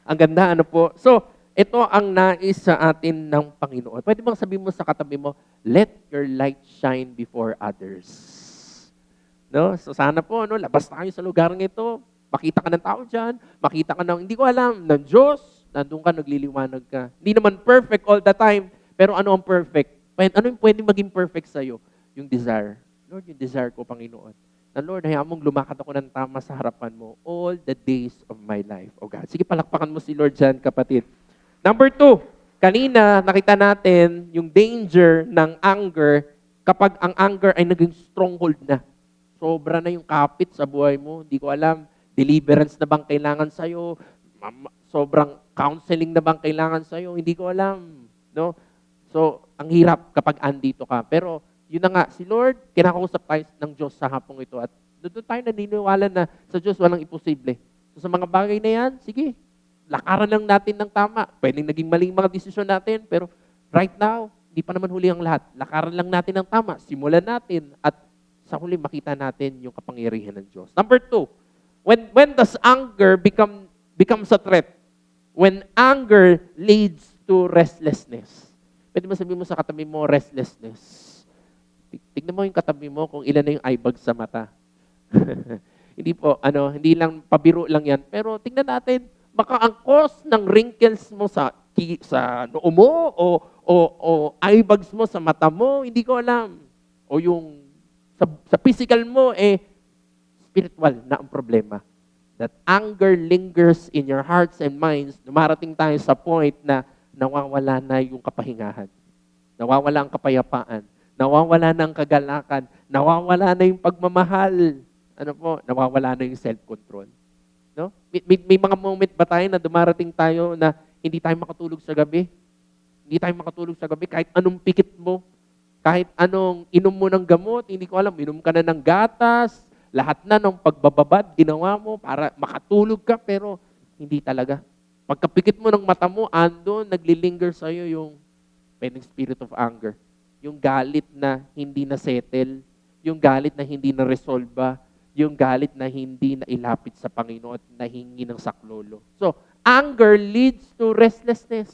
[SPEAKER 2] Ang ganda, ano po? So, ito ang nais sa atin ng Panginoon. Pwede bang sabihin mo sa katabi mo, let your light shine before others. No? So sana po, no, labas tayo sa lugar ng ito. Makita ka ng tao dyan. Makita ka ng, hindi ko alam, ng Diyos. Nandun ka, nagliliwanag ka. Hindi naman perfect all the time. Pero ano ang perfect? Ano yung pwede maging perfect sa'yo? Yung desire. Lord, yung desire ko, Panginoon. Na Lord, hayaan mong lumakad ako ng tama sa harapan mo all the days of my life. O God, sige, palakpakan mo si Lord dyan, kapatid. Number 2, kanina nakita natin yung danger ng anger kapag ang anger ay naging stronghold na. Sobra na yung kapit sa buhay mo. Hindi ko alam, deliverance na bang kailangan sa'yo? Sobrang counseling na bang kailangan sa'yo? Hindi ko alam. No? So, ang hirap kapag andito ka. Pero, yun na nga, si Lord, kinakausap tayo ng Diyos sa hapong ito. At doon tayo naniniwala na sa Diyos walang imposible. So, sa mga bagay na yan, sige, lakaran lang natin ng tama. Pwedeng naging maling mga desisyon natin, pero right now, hindi pa naman huli ang lahat. Lakaran lang natin ng tama. Simulan natin at sa huli makita natin yung kapangyarihan ng Diyos. Number 2, when does anger becomes a threat? When anger leads to restlessness. Pwede mo sabihin mo sa katabi mo, restlessness. Tignan mo yung katabi mo kung ilan na yung eye bags sa mata. Hindi po, hindi lang, pabiro lang yan. Pero tingnan natin, baka ang cause ng wrinkles mo sa noo mo o eye bags mo sa mata mo, hindi ko alam. O yung sa physical mo, spiritual na ang problema. That anger lingers in your hearts and minds. Dumarating tayo sa point na nawawala na yung kapahingahan. Nawawala ang kapayapaan. Nawawala na ang kagalakan. Nawawala na yung pagmamahal. Nawawala na yung self-control. No? May mga moment ba tayo na dumarating tayo na hindi tayo makatulog sa gabi? Hindi tayo makatulog sa gabi kahit anong pikit mo, kahit anong inom mo ng gamot, hindi ko alam, inom ka na ng gatas, lahat na ng pagbababad, ginawa mo para makatulog ka, pero hindi talaga. Pagkapikit mo ng mata mo, andon, naglilinger sa'yo yung spirit of anger. Yung galit na hindi na-settle, yung galit na hindi na-resolve, yung galit na hindi na ilapit sa Panginoon at nahingi ng saklolo. So, anger leads to restlessness.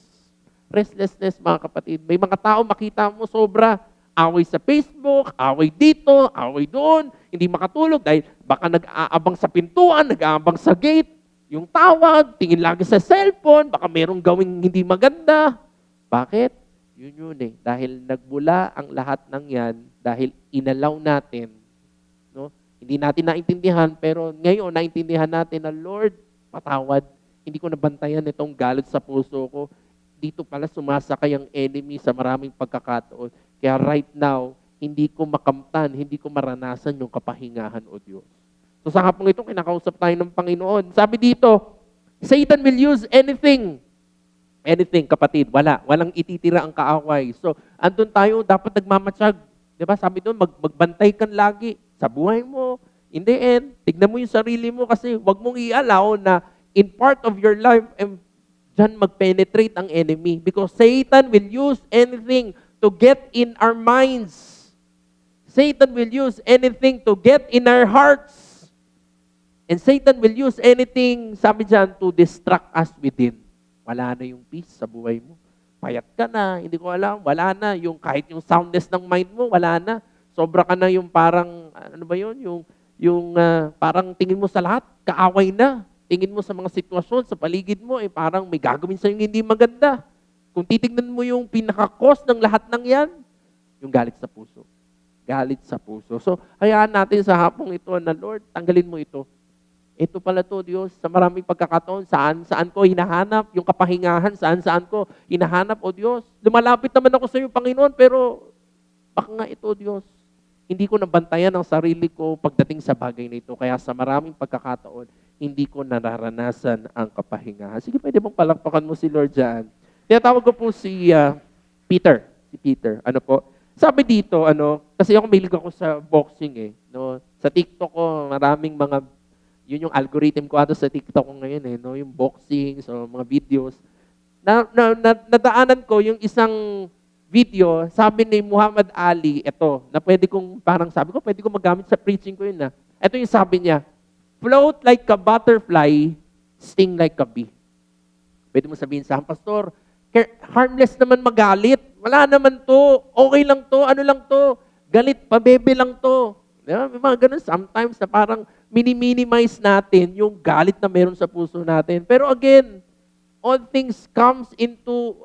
[SPEAKER 2] Restlessness, mga kapatid. May mga tao makita mo sobra. Away sa Facebook, away dito, away doon. Hindi makatulog dahil baka nag-aabang sa pintuan, nag-aabang sa gate. Yung tawag, tingin lagi sa cellphone, baka merong gawing hindi maganda. Bakit? Yun eh. Dahil nagbula ang lahat ng yan, dahil inalaw natin, no? Hindi natin naintindihan, pero ngayon naintindihan natin na Lord, patawad. Hindi ko nabantayan itong galit sa puso ko. Dito pala sumasakay ang enemy sa maraming pagkakataon. Kaya right now, hindi ko makamtan, hindi ko maranasan yung kapahingahan o Diyos. So sa hapong ito, kinakausap tayo ng Panginoon. Sabi dito, Satan will use anything. Anything, kapatid. Walang ititira ang kaaway. So, andun tayo, dapat nagmamatsyag. Diba? Sabi doon, magbantay kan lagi sa buhay mo. In the end, tignan mo yung sarili mo kasi wag mong i-allow na in part of your life, dyan mag-penetrate ang enemy. Because Satan will use anything to get in our minds. Satan will use anything to get in our hearts. And Satan will use anything, sabi dyan, to distract us within. Wala na yung peace sa buhay mo. Payat ka na, hindi ko alam, wala na. Yung, kahit yung soundness ng mind mo, wala na. Sobra ka na yung parang, ano ba yun? Yung parang tingin mo sa lahat, kaaway na. Tingin mo sa mga sitwasyon, sa paligid mo, parang may gagawin sa hindi maganda. Kung titignan mo yung pinaka-cause ng lahat ng yan, yung galit sa puso. Galit sa puso. So, hayaan natin sa hapong ito na, Lord, tanggalin mo ito. Ito pala to, Diyos, sa maraming pagkakataon, saan ko hinahanap yung kapahingahan, saan ko hinahanap, o Diyos. Lumalapit naman ako sa iyo, Panginoon, pero baka nga ito, Diyos, hindi ko nabantayan ang sarili ko pagdating sa bagay na ito. Kaya sa maraming pagkakataon, hindi ko nararanasan ang kapahingahan. Sige, pwede mong palakpakan mo si Lord dyan. Tinatawag ko po si Peter. Si Peter. Ano po? Sabi dito, kasi ako mahilig ako sa boxing no? Sa TikTok ko, maraming mga yun yung algorithm ko sa TikTok ko ngayon no? Yung boxing, so mga videos. Nadaanan ko yung isang video, sabi ni Muhammad Ali, na pwede kong, parang sabi ko, pwede kong magamit sa preaching ko yun na. Ito yung sabi niya, float like a butterfly, sting like a bee. Pwede mo sabihin sa pastor, harmless naman magalit. Wala naman to. Okay lang to. Ano lang to. Galit, pabebe lang to. Diba? May mga ganun sometimes na parang minimize natin yung galit na meron sa puso natin. Pero again, all things come into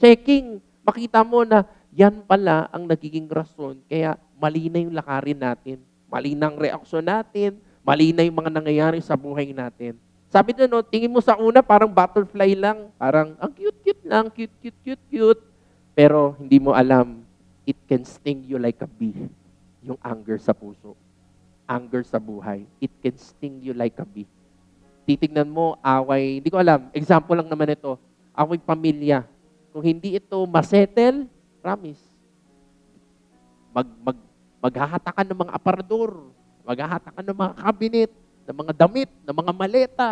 [SPEAKER 2] checking. makita mo na yan pala ang nagiging rason kaya mali na yung lakarin natin, mali na ang reaksyon natin, mali na yung mga nangyayari sa buhay natin. Sabi doon, no, tingin mo sa una parang butterfly lang, parang ang cute-cute lang, cute. Pero hindi mo alam, it can sting you like a bee, yung anger sa puso, anger sa buhay. It can sting you like a bee. Titignan mo, away, hindi ko alam, example lang naman ito, away pamilya. Kung hindi ito masettle, promise, maghahatakan ng mga aparador, maghahatakan ng mga cabinet, ng mga damit, ng mga maleta,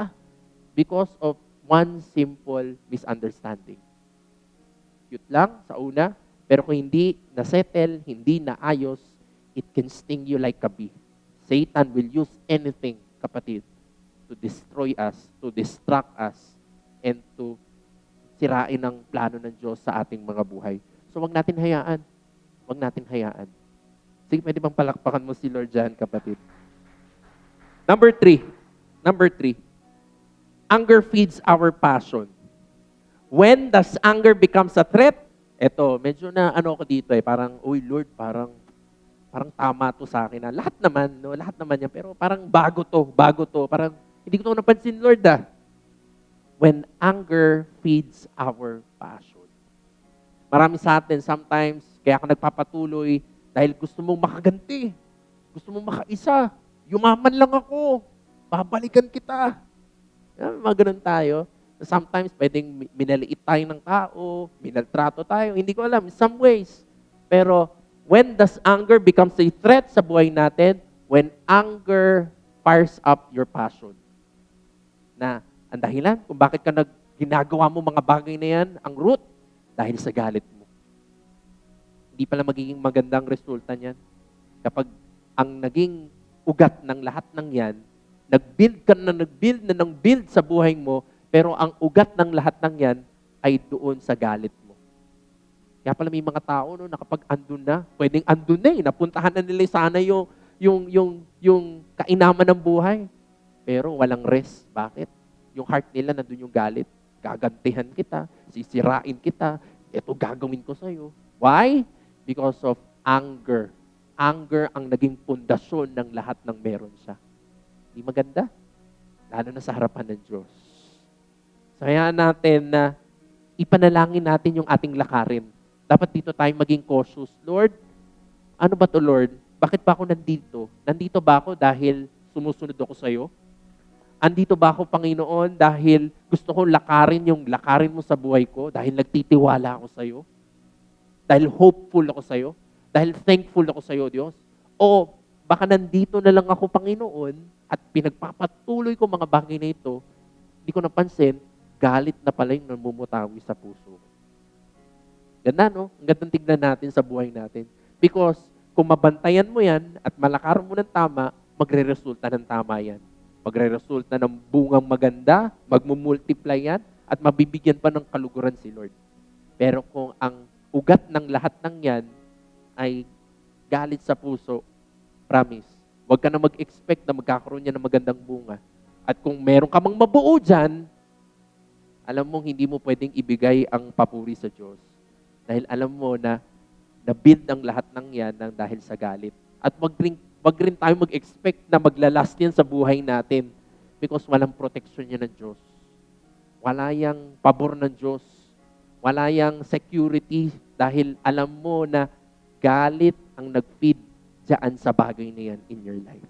[SPEAKER 2] because of one simple misunderstanding. Cute lang sa una, pero kung hindi na-settle, hindi naayos, it can sting you like a bee. Satan will use anything, kapatid, to destroy us, to distract us, and to sirain ang plano ng Diyos sa ating mga buhay. So wag natin hayaan. Wag natin hayaan. Sige, pwede bang palakpakan mo si Lord dyan, kapatid? Number three, anger feeds our passion. When does anger becomes a threat? Eto, medyo na ano ko dito parang, uy Lord, parang tama to sa akin na. Lahat naman yan, pero parang bago to, parang hindi ko to napansin, Lord When anger feeds our passion. Marami sa atin, sometimes, kaya ako nagpapatuloy, dahil gusto mong makaganti, gusto mong makaisa, yumaman lang ako, babalikan kita. Mga ganun tayo. Sometimes, pwedeng minaliit tayo ng tao, minaltrato tayo, hindi ko alam, in some ways. Pero, when does anger becomes a threat sa buhay natin? When anger fires up your passion. Na, ang dahilan kung bakit ka ginagawa mo mga bagay na yan, ang root, dahil sa galit mo. Hindi pala magiging magandang resulta niyan. Kapag ang naging ugat ng lahat ng yan, nag-build sa buhay mo, pero ang ugat ng lahat ng yan ay doon sa galit mo. Kaya pala may mga tao na kapag andun na, pwedeng andun na napuntahan na nila sana yung kainaman ng buhay. Pero walang rest. Bakit? Yung heart nila nandun yung galit. Gagantihan kita, sisirain kita, ito gagawin ko sa'yo. Why? Because of anger. Anger ang naging pundasyon ng lahat ng meron siya. Hindi maganda. Lalo na sa harapan ng Diyos. So, kaya natin na ipanalangin natin yung ating lakarin. Dapat dito tayo maging cautious. Lord, ano ba to Lord? Bakit pa ako nandito? Nandito ba ako dahil sumusunod ako sa'yo? Andito ba ako, Panginoon, dahil gusto kong lakarin yung lakarin mo sa buhay ko? Dahil nagtitiwala ako sa'yo? Dahil hopeful ako sa'yo? Dahil thankful ako sa'yo, Diyos? O baka nandito na lang ako, Panginoon, at pinagpapatuloy ko mga bagay na ito, hindi ko napansin, galit na pala yung namumutawi sa puso. Ganda, no? Ang gandang tignan natin sa buhay natin. Because kung mabantayan mo yan at malakaran mo ng tama, magre-resulta ng tama yan. Magre-resulta ng bungang maganda, magmumultiply yan, at mabibigyan pa ng kaluguran si Lord. Pero kung ang ugat ng lahat ng yan ay galit sa puso, promise, huwag ka na mag-expect na magkakaroon yan ng magandang bunga. At kung meron ka mang mabuo dyan, alam mong hindi mo pwedeng ibigay ang papuri sa Diyos. Dahil alam mo na na-build ang lahat ng yan dahil sa galit. At wag rin tayo mag-expect na maglalast yan sa buhay natin because walang protection yan ng Diyos. Wala yang pabor ng Diyos. Wala yang security dahil alam mo na galit ang nag-feed dyan sa bagay na yan in your life.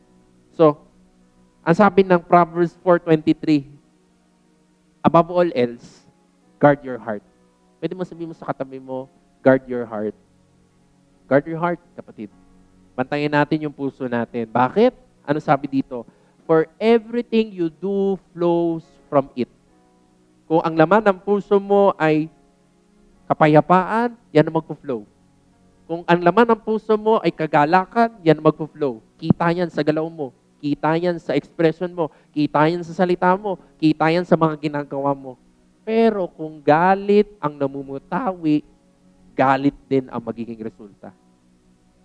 [SPEAKER 2] So, ang sabi ng Proverbs 4:23, above all else, guard your heart. Pwede mo sabihin mo sa katabi mo, guard your heart. Guard your heart, kapatid. Bantayan natin yung puso natin. Bakit? Ano sabi dito? For everything you do flows from it. Kung ang laman ng puso mo ay kapayapaan, yan ang magpo-flow. Kung ang laman ng puso mo ay kagalakan, yan ang magpo-flow. Kita yan sa galaw mo. Kita yan sa expression mo. Kita yan sa salita mo. Kita yan sa mga ginagawa mo. Pero kung galit ang namumutawi, galit din ang magiging resulta.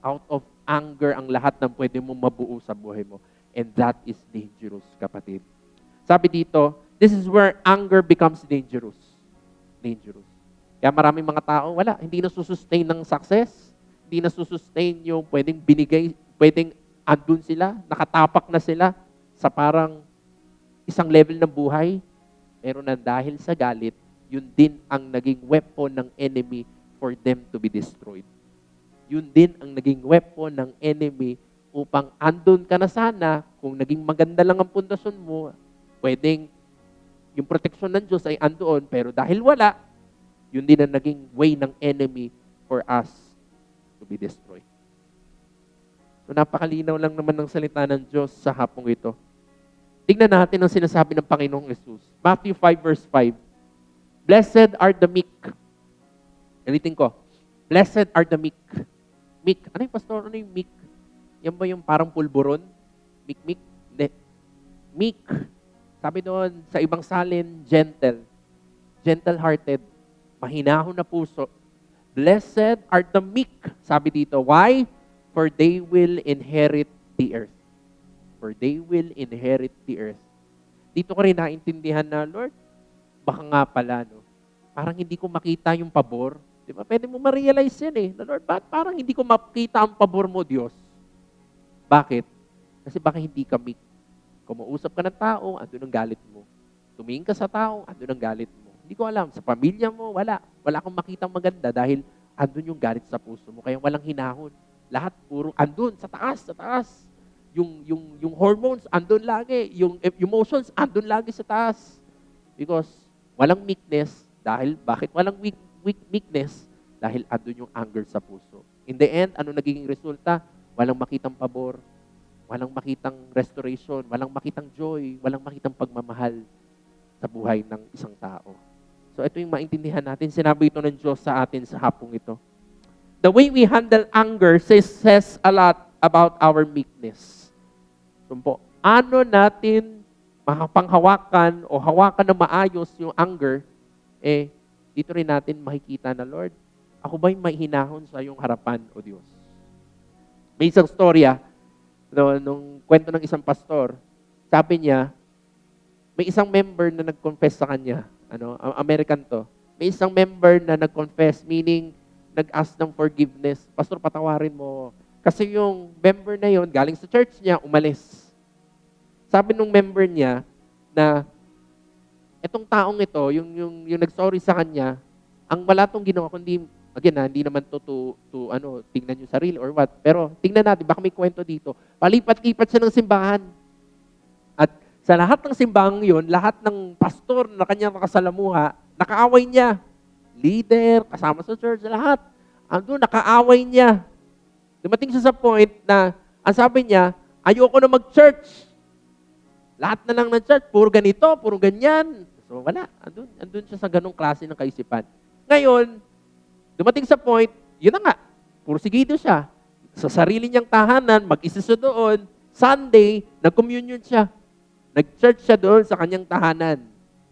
[SPEAKER 2] Out of anger ang lahat ng pwede mong mabuo sa buhay mo. And that is dangerous, kapatid. Sabi dito, this is where anger becomes dangerous. Dangerous. Kaya maraming mga tao, wala, hindi na susustain ng success, hindi na susustain yung pwedeng binigay, pwedeng andun sila, nakatapak na sila sa parang isang level ng buhay, pero na dahil sa galit, yun din ang naging weapon ng enemy for them to be destroyed. Yun din ang naging weapon ng enemy upang andun ka na sana, kung naging maganda lang ang pundasyon mo, pwedeng yung proteksyon ng Diyos ay andoon, pero dahil wala, yun din ang naging way ng enemy for us to be destroyed. So napakalinaw lang naman ng salita ng Diyos sa hapong ito. Tingnan natin ang sinasabi ng Panginoong Yesus. Matthew 5 verse 5. Blessed are the meek. Ulitin ko. Blessed are the meek. Meek. Ano yung pastor? Ano yung meek? Yan ba yung parang pulburon? Meek? Hindi. Meek. Sabi doon, sa ibang salin, gentle. Gentle-hearted. Mahinahon na puso. Blessed are the meek. Sabi dito. Why? For they will inherit the earth. For they will inherit the earth. Dito ko rin naintindihan na, Lord, baka nga pala, no? Parang hindi ko makita yung pabor. Di ba? Pwede mo ma-realize yan eh. Na, Lord, ba't parang hindi ko makita ang pabor mo, Diyos? Bakit? Kasi baka hindi ka meek. Kumausap ka ng tao, andun ang galit mo. Tumingin ka sa tao, andun ang galit mo. Hindi ko alam, sa pamilya mo, wala. Wala akong makitang maganda dahil andun yung galit sa puso mo. Kaya walang hinahon. Lahat puro andun, sa taas, sa taas. Yung hormones, andun lagi. Yung emotions, andun lagi sa taas. Because walang meekness, dahil, bakit walang meekness? Dahil andun yung anger sa puso. In the end, ano nagiging resulta? Walang makitang pabor, walang makitang restoration, walang makitang joy, walang makitang pagmamahal sa buhay ng isang tao. So ito yung maintindihan natin. Sinabi ito ng Diyos sa atin sa hapong ito. The way we handle anger says a lot about our meekness. So, ano natin makapanghawakan o hawakan na maayos yung anger, dito rin natin makikita na, Lord, ako ba'y may hinahon sa iyong harapan, O Diyos? May isang storya, nung kwento ng isang pastor, sabi niya, may isang member na nag-confess sa kanya, American to, may isang member na nag-confess, meaning, nag-ask ng forgiveness, Pastor, patawarin mo. Kasi yung member na yon galing sa church niya, umalis. Sabi nung member niya na etong taong ito, yung nag-sorry sa kanya, ang wala tong ginawa, kundi, again, hindi naman to tingnan yung sarili or what. Pero tingnan natin, baka may kwento dito. Palipat-lipat siya ng simbahan. At sa lahat ng simbahan yun, lahat ng pastor na kanyang nakasalamuha, nakaaway niya. Leader, kasama sa church, lahat. Ando, nakaaway niya. Dumating siya sa point na, ang sabi niya, ayoko na mag-church. Lahat na lang ng church, puro ganito, puro ganyan. So wala, andun siya sa ganong klase ng kaisipan. Ngayon, dumating sa point, yun na nga, puro sigido siya. Sa sarili niyang tahanan, mag-isa siya doon. Sunday, nag-communion siya. Nag-church siya doon sa kanyang tahanan.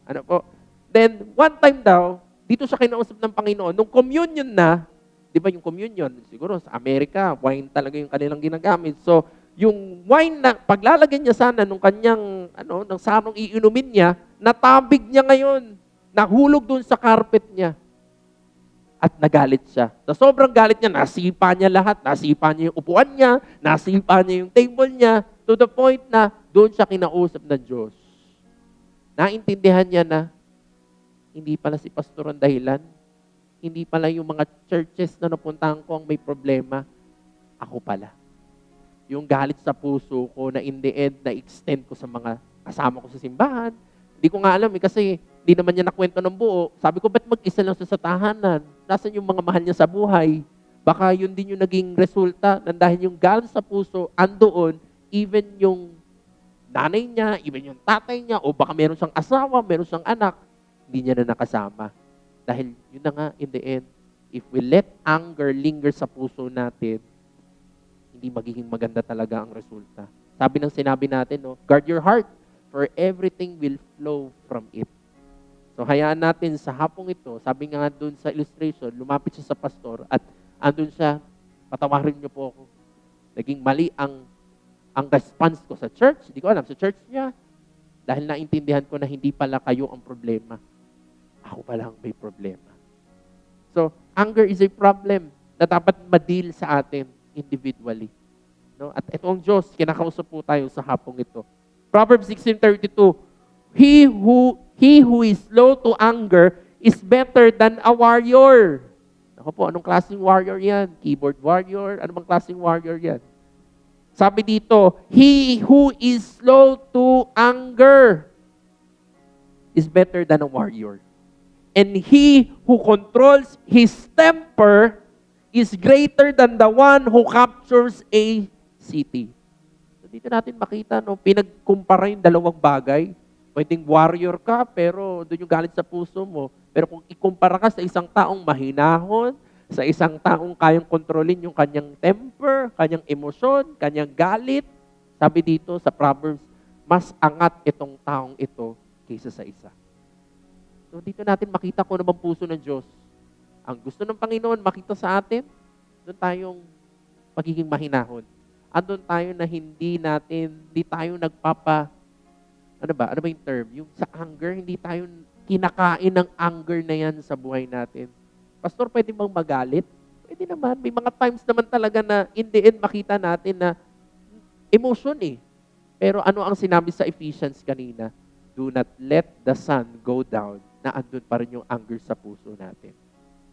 [SPEAKER 2] Ano po? Then, one time daw, dito siya kinausap ng Panginoon. Nung communion na, di ba yung communion, siguro sa Amerika, wine talaga yung kanilang ginagamit. So, yung wine na paglalagyan niya sana nung kanyang, ng sarong iinumin niya, natabig niya ngayon. Nahulog doon sa carpet niya. At nagalit siya. Sa sobrang galit niya, nasipa niya lahat. Nasipa niya yung upuan niya, nasipa niya yung table niya, to the point na doon siya kinausap ng Diyos. Naintindihan niya na, hindi pala si pastor ang dahilan. Hindi pala yung mga churches na napuntahan ko ang may problema. Ako pala. Yung galit sa puso ko na in the end, na-extend ko sa mga kasama ko sa simbahan. Hindi ko nga alam kasi hindi naman niya nakwento ng buo. Sabi ko, ba't mag-isa lang siya sa tahanan? Nasaan yung mga mahal niya sa buhay? Baka yun din yung naging resulta ng dahil yung galit sa puso andoon, even yung nanay niya, even yung tatay niya, o baka meron siyang asawa, meron siyang anak, hindi niya na nakasama. Dahil yun na nga, in the end, if we let anger linger sa puso natin, hindi magiging maganda talaga ang resulta. Sabi ng sinabi natin, guard your heart, for everything will flow from it. So hayaan natin sa hapong ito, sabi nga doon sa illustration, lumapit siya sa pastor at andun siya, patawarin niyo po ako. Naging mali ang response ko sa church. Hindi ko alam, sa church niya. Dahil naintindihan ko na hindi pala kayo ang problema. Ako pala ang may problema. So, anger is a problem na dapat ma-deal sa atin individually. No? At itong Diyos, kinakausap po tayo sa hapong ito. Proverbs 16:32, He who is slow to anger is better than a warrior. Ako po, anong klaseng warrior yan? Keyboard warrior? Ano bang klaseng warrior yan? Sabi dito, he who is slow to anger is better than a warrior. And he who controls his temper is greater than the one who captures a city. So dito natin makita, no, pinagkumpara yung dalawang bagay. Pwedeng warrior ka, pero doon yung galit sa puso mo. Pero kung ikumpara ka sa isang taong mahinahon, sa isang taong kayang kontrolin yung kanyang temper, kanyang emosyon, kanyang galit, sabi dito sa Proverbs, mas angat itong taong ito kaysa sa isa. So dito natin makita kung ano bang puso ng Diyos. Ang gusto ng Panginoon makita sa atin, doon tayong pagiging mahinahon. Andun tayo na hindi tayo ano ba yung term? Yung sa anger, hindi tayo kinakain ng anger na yan sa buhay natin. Pastor, pwede bang magalit? Pwede naman. May mga times naman talaga na in the end makita natin na emotion eh. Pero ano ang sinabi sa Ephesians kanina? Do not let the sun go down na andun pa rin yung anger sa puso natin.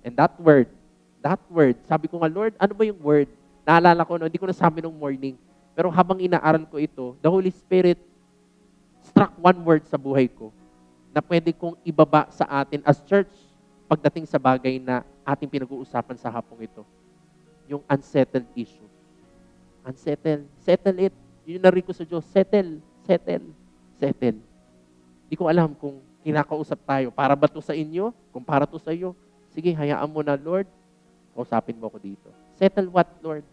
[SPEAKER 2] And that word, sabi ko nga, Lord, ano ba yung word? Naalala ko, no, hindi ko nasabi nung morning. Pero habang inaaral ko ito, the Holy Spirit struck one word sa buhay ko na pwede kong ibaba sa atin as church pagdating sa bagay na ating pinag-uusapan sa hapong ito. Yung unsettled issues. Unsettled. Settle it. Yun yung narinig ko sa Diyos. Settle. Hindi ko alam kung kinakausap tayo. Para ba to sa inyo? Kung para to sa iyo, sige, hayaan mo na, Lord. Kausapin mo ako dito. Settle what, Lord?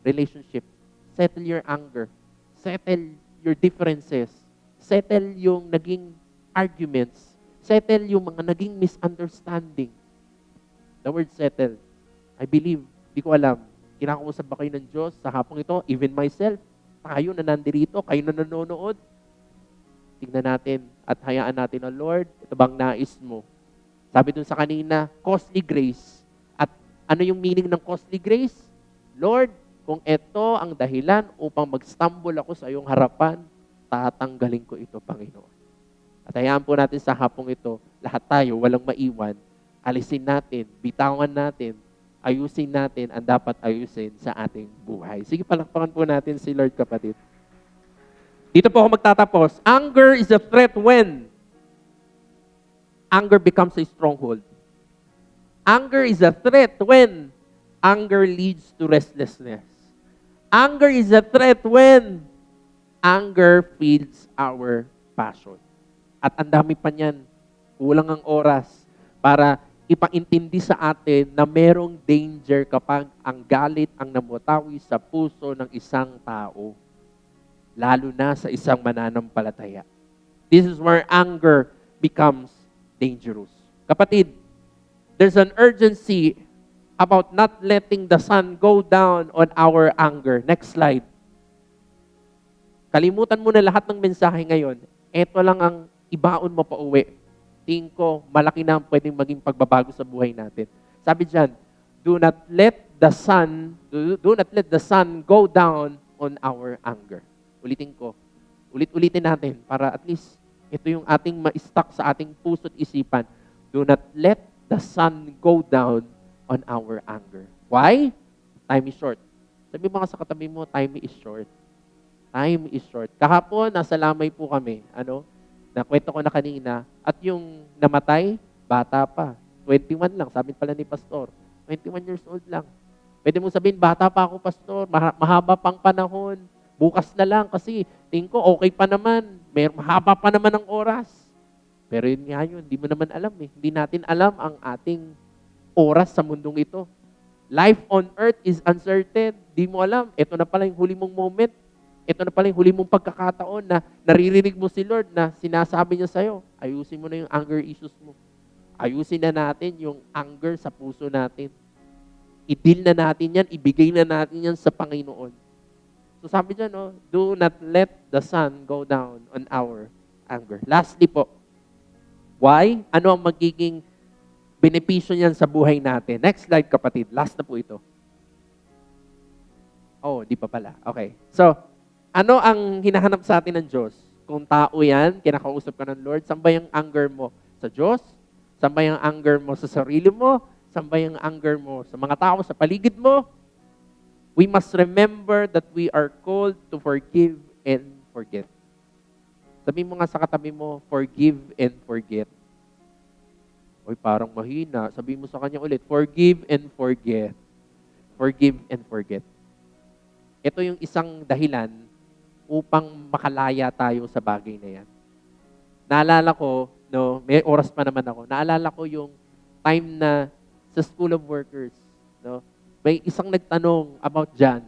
[SPEAKER 2] Relationship. Settle your anger. Settle your differences. Settle yung naging arguments. Settle yung mga naging misunderstanding. The word settle. I believe, di ko alam, kinakausap ba kayo ng Diyos sa hapong ito? Even myself, tayo na nandirito, kayo na nanonood. Tingnan natin at hayaan natin na, Lord, ito bang nais mo? Sabi dun sa kanina, costly grace. At ano yung meaning ng costly grace? Lord, kung ito ang dahilan upang mag-stumble ako sa iyong harapan, tatanggalin ko ito, Panginoon. At hayaan po natin sa hapong ito, lahat tayo, walang maiwan, alisin natin, bitawan natin, ayusin natin ang dapat ayusin sa ating buhay. Sige, palakpakan po natin si Lord, kapatid. Dito po ako magtatapos. Anger is a threat when anger becomes a stronghold. Anger is a threat when anger leads to restlessness. Anger is a threat when anger feeds our passion. At ang dami pa niyan, kulang ang oras para ipaintindi sa atin na merong danger kapag ang galit ang namutawi sa puso ng isang tao, lalo na sa isang mananampalataya. This is where anger becomes dangerous. Kapatid, there's an urgency about not letting the sun go down on our anger. Next slide. Kalimutan mo na lahat ng mensahe ngayon. Ito lang ang ibaon mo pa uwi. Tingin ko, malaki na ang pwedeng maging pagbabago sa buhay natin. Sabi diyan, do not let the sun go down on our anger. Ulitin ko. Ulit-ulitin natin para at least ito yung ating ma-stock sa ating puso't isipan. Do not let the sun go down on our anger. Why? Time is short. Sabi mo nga sa katabi mo, time is short. Time is short. Kahapon, nasa Lamay po kami. Nakwento ko na kanina. At yung namatay, bata pa. 21 lang. Sabi pala ni Pastor. 21 years old lang. Pwede mo sabihin, bata pa ako, Pastor. Mahaba pang panahon. Bukas na lang kasi tingin ko okay pa naman. Mahaba pa naman ang oras. Pero yun nga yun, hindi mo naman alam eh. Hindi natin alam ang ating oras sa mundong ito. Life on earth is uncertain. Di mo alam. Ito na pala yung huli mong moment. Ito na pala yung huli mong pagkakataon na naririnig mo si Lord na sinasabi niya sa'yo, ayusin mo na yung anger issues mo. Ayusin na natin yung anger sa puso natin. I-deal na natin yan, ibigay na natin yan sa Panginoon. So sabi niya, do not let the sun go down on our anger. Lastly po, why? Ano ang magiging benepisyo niyan sa buhay natin. Next slide, kapatid. Last na po ito. Oh, di pa pala. Okay. So, ano ang hinahanap sa atin ng Diyos? Kung tao yan, kinakausap ka ng Lord, saan ba yung anger mo? Sa Diyos? Saan ba yung anger mo sa sarili mo? Saan ba yung anger mo sa mga tao sa paligid mo? We must remember that we are called to forgive and forget. Sabi mo nga sa katabi mo, forgive and forget. Oy, parang mahina. Sabi mo sa kanya ulit, forgive and forget. Forgive and forget. Ito yung isang dahilan upang makalaya tayo sa bagay na yan. Naalala ko, no, may oras pa naman ako, naalala ko yung time na sa School of Workers, no, may isang nagtanong about John,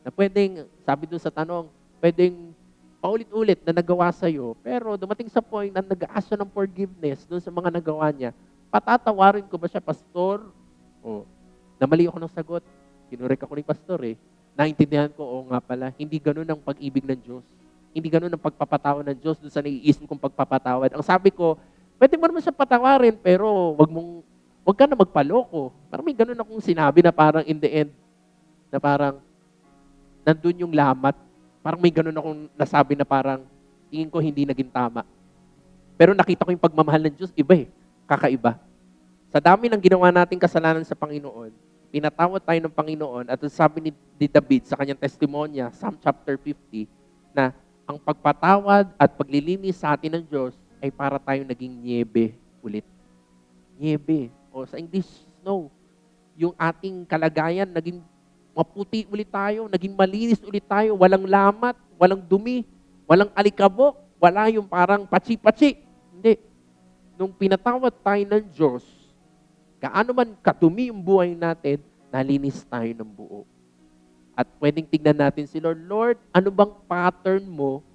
[SPEAKER 2] na pwedeng, sabi doon sa tanong, pwedeng paulit-ulit na nagawa sa'yo, pero dumating sa point na nag-ask siya ng forgiveness doon sa mga nagawa niya, patatawarin ko ba siya, pastor? O, namali ako ng sagot. Kinurek ako ni pastor eh. Naintindihan ko, oo nga pala, hindi ganun ang pag-ibig ng Diyos. Hindi ganun ang pagpapatawad ng Diyos doon sa naiisip kong pagpapatawad. Ang sabi ko, pwede mo naman siya patawarin, pero wag ka na magpaloko. Parang may ganun akong sinabi na parang in the end, na parang nandun yung lamat. Parang may ganun akong nasabi na parang tingin ko hindi naging tama. Pero nakita ko yung pagmamahal ng Diyos, iba eh. Kakaiba. Sa dami ng ginawa nating kasalanan sa Panginoon, pinatawad tayo ng Panginoon at sabi ni David sa kanyang testimonya, Psalm chapter 50, na ang pagpatawad at paglilinis sa atin ng Diyos ay para tayo naging niebe ulit. Niebe. O sa English, snow. Yung ating kalagayan, naging maputi ulit tayo, naging malinis ulit tayo, walang lamat, walang dumi, walang alikabok, wala yung parang pachi-pachi. Hindi. Nung pinatawad tayo ng Diyos, gaano man kadumi yung buhay natin, nalinis tayo ng buo. At pwedeng tignan natin si Lord, Lord, ano bang pattern mo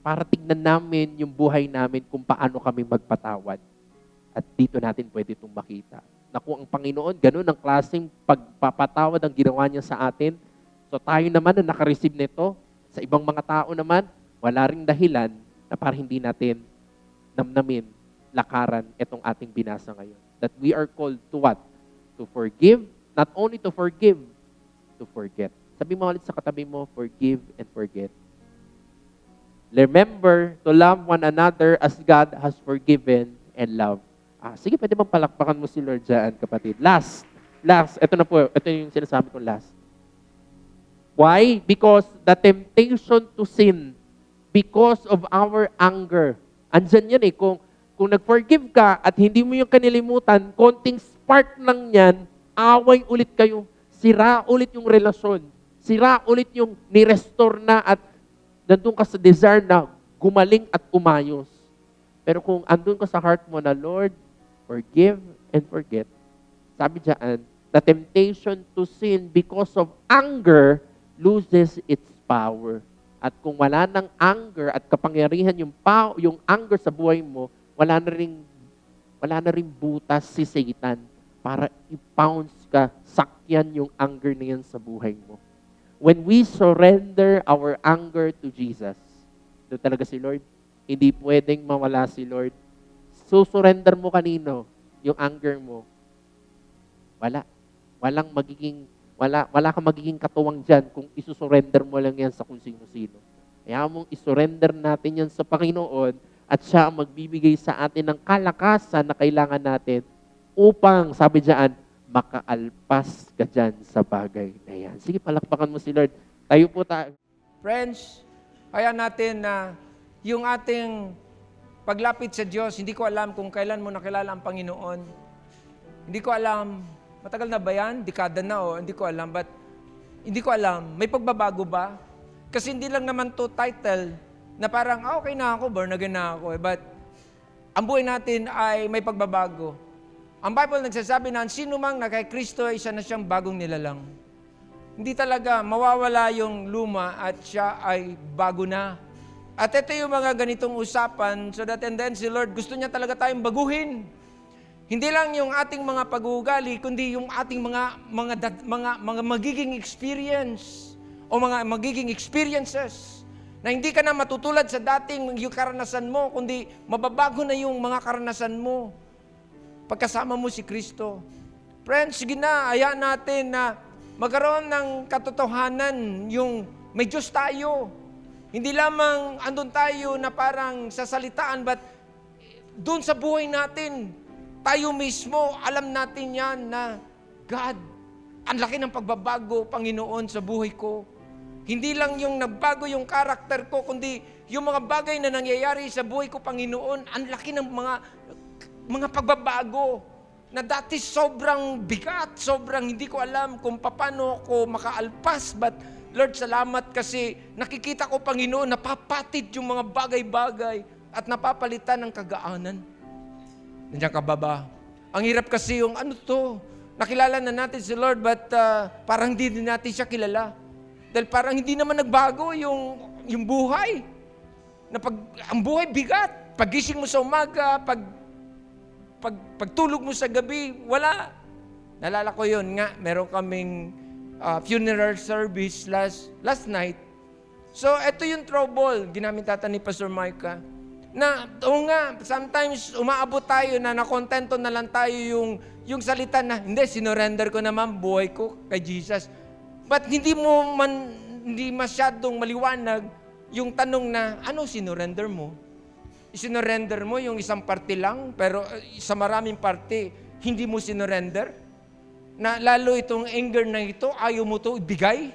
[SPEAKER 2] para tignan namin yung buhay namin kung paano kami magpatawad. At dito natin pwede itong makita. Na kung ang Panginoon, ganun ang klaseng pagpapatawad ang ginawa niya sa atin. So tayo naman na nakareceive nito, sa ibang mga tao naman, wala ring dahilan na para hindi natin namnamin, lakaran itong ating binasa ngayon. That we are called to what? To forgive. Not only to forgive, to forget. Sabi mo ulit sa katabi mo, forgive and forget. Remember to love one another as God has forgiven and loved. Sige, pwede bang palakpakan mo si Lord dyan, kapatid. Last. Ito na po. Ito yung sinasabi kong last. Why? Because the temptation to sin, because of our anger. Andyan yan eh. Kung nag-forgive ka at hindi mo yung kanilimutan, konting spark lang yan, away ulit kayo. Sira ulit yung relasyon. Sira ulit yung ni-restore na at nandun ka sa desire na gumaling at umayos. Pero kung andun ka sa heart mo na, Lord, forgive and forget. Sabi diyan, the temptation to sin because of anger loses its power. At kung wala ng anger at kapangyarihan yung anger sa buhay mo, wala na ring butas si Satan para i-pounce ka, sakyan yung anger na yan sa buhay mo. When we surrender our anger to Jesus, doon talaga si Lord, hindi pwedeng mawala si Lord. Susurrender mo kanino yung anger mo. Wala kang magiging katuwang dyan kung isusurrender mo lang yan sa kung sino-sino. Kaya mong isurrender natin yan sa Panginoon at siya ang magbibigay sa atin ng kalakasan na kailangan natin upang, sabi diyan, makaalpas ka dyan sa bagay na yan. Sige, palakpakan mo si Lord. Tayo po tayo.
[SPEAKER 3] Friends, kaya natin na yung ating paglapit sa Diyos, hindi ko alam kung kailan mo nakilala ang Panginoon. Hindi ko alam, matagal na ba yan? Dekada na o? Hindi ko alam. But, hindi ko alam, may pagbabago ba? Kasi hindi lang naman to title na parang, okay na ako, born again na ako. But, ang buhay natin ay may pagbabago. Ang Bible nagsasabi na, sino mang na kay Kristo ay isa na siyang bagong nilalang. Hindi talaga mawawala yung luma at siya ay bago na. At ito yung mga ganitong usapan so that and then si Lord gusto niya talaga tayong baguhin. Hindi lang yung ating mga pag-uugali, kundi yung ating mga magiging experience o mga magiging experiences na hindi ka na matutulad sa dating yung karanasan mo, kundi mababago na yung mga karanasan mo. pagkasama mo si Kristo. Friends, sige na, hayaan natin na magkaroon ng katotohanan yung may Diyos tayo. Hindi lamang andun tayo na parang sasalitaan, but doon sa buhay natin, tayo mismo, alam natin yan na God, ang laki ng pagbabago, Panginoon, sa buhay ko. Hindi lang yung nagbago yung karakter ko, kundi yung mga bagay na nangyayari sa buhay ko, Panginoon, ang laki ng mga pagbabago na dati sobrang bigat, sobrang hindi ko alam kung paano ko makaalpas. But Lord, salamat kasi nakikita ko, Panginoon, napapatid yung mga bagay-bagay at napapalitan ng kagaanan. Nandiyan ka ba ba? Ang hirap kasi yung ano to, nakilala na natin si Lord but parang hindi din natin siya kilala. Dahil parang hindi naman nagbago yung buhay. Ang buhay bigat. Pagising mo sa umaga, pagtulog mo sa gabi, wala. Nalala ko yun nga, meron kaming funeral service last night. So, ito yung trouble, ginamit tata ni Pastor Micah. Na, sometimes umaabot tayo na nakontento na lang tayo yung salita na, hindi, sinurrender ko naman buhay ko kay Jesus. But hindi masyadong maliwanag yung tanong na, ano sinurrender mo? Sinurrender mo yung isang parte lang, pero sa maraming parte, hindi mo sinurrender? Na lalo itong anger na ito, ayaw mo to ibigay?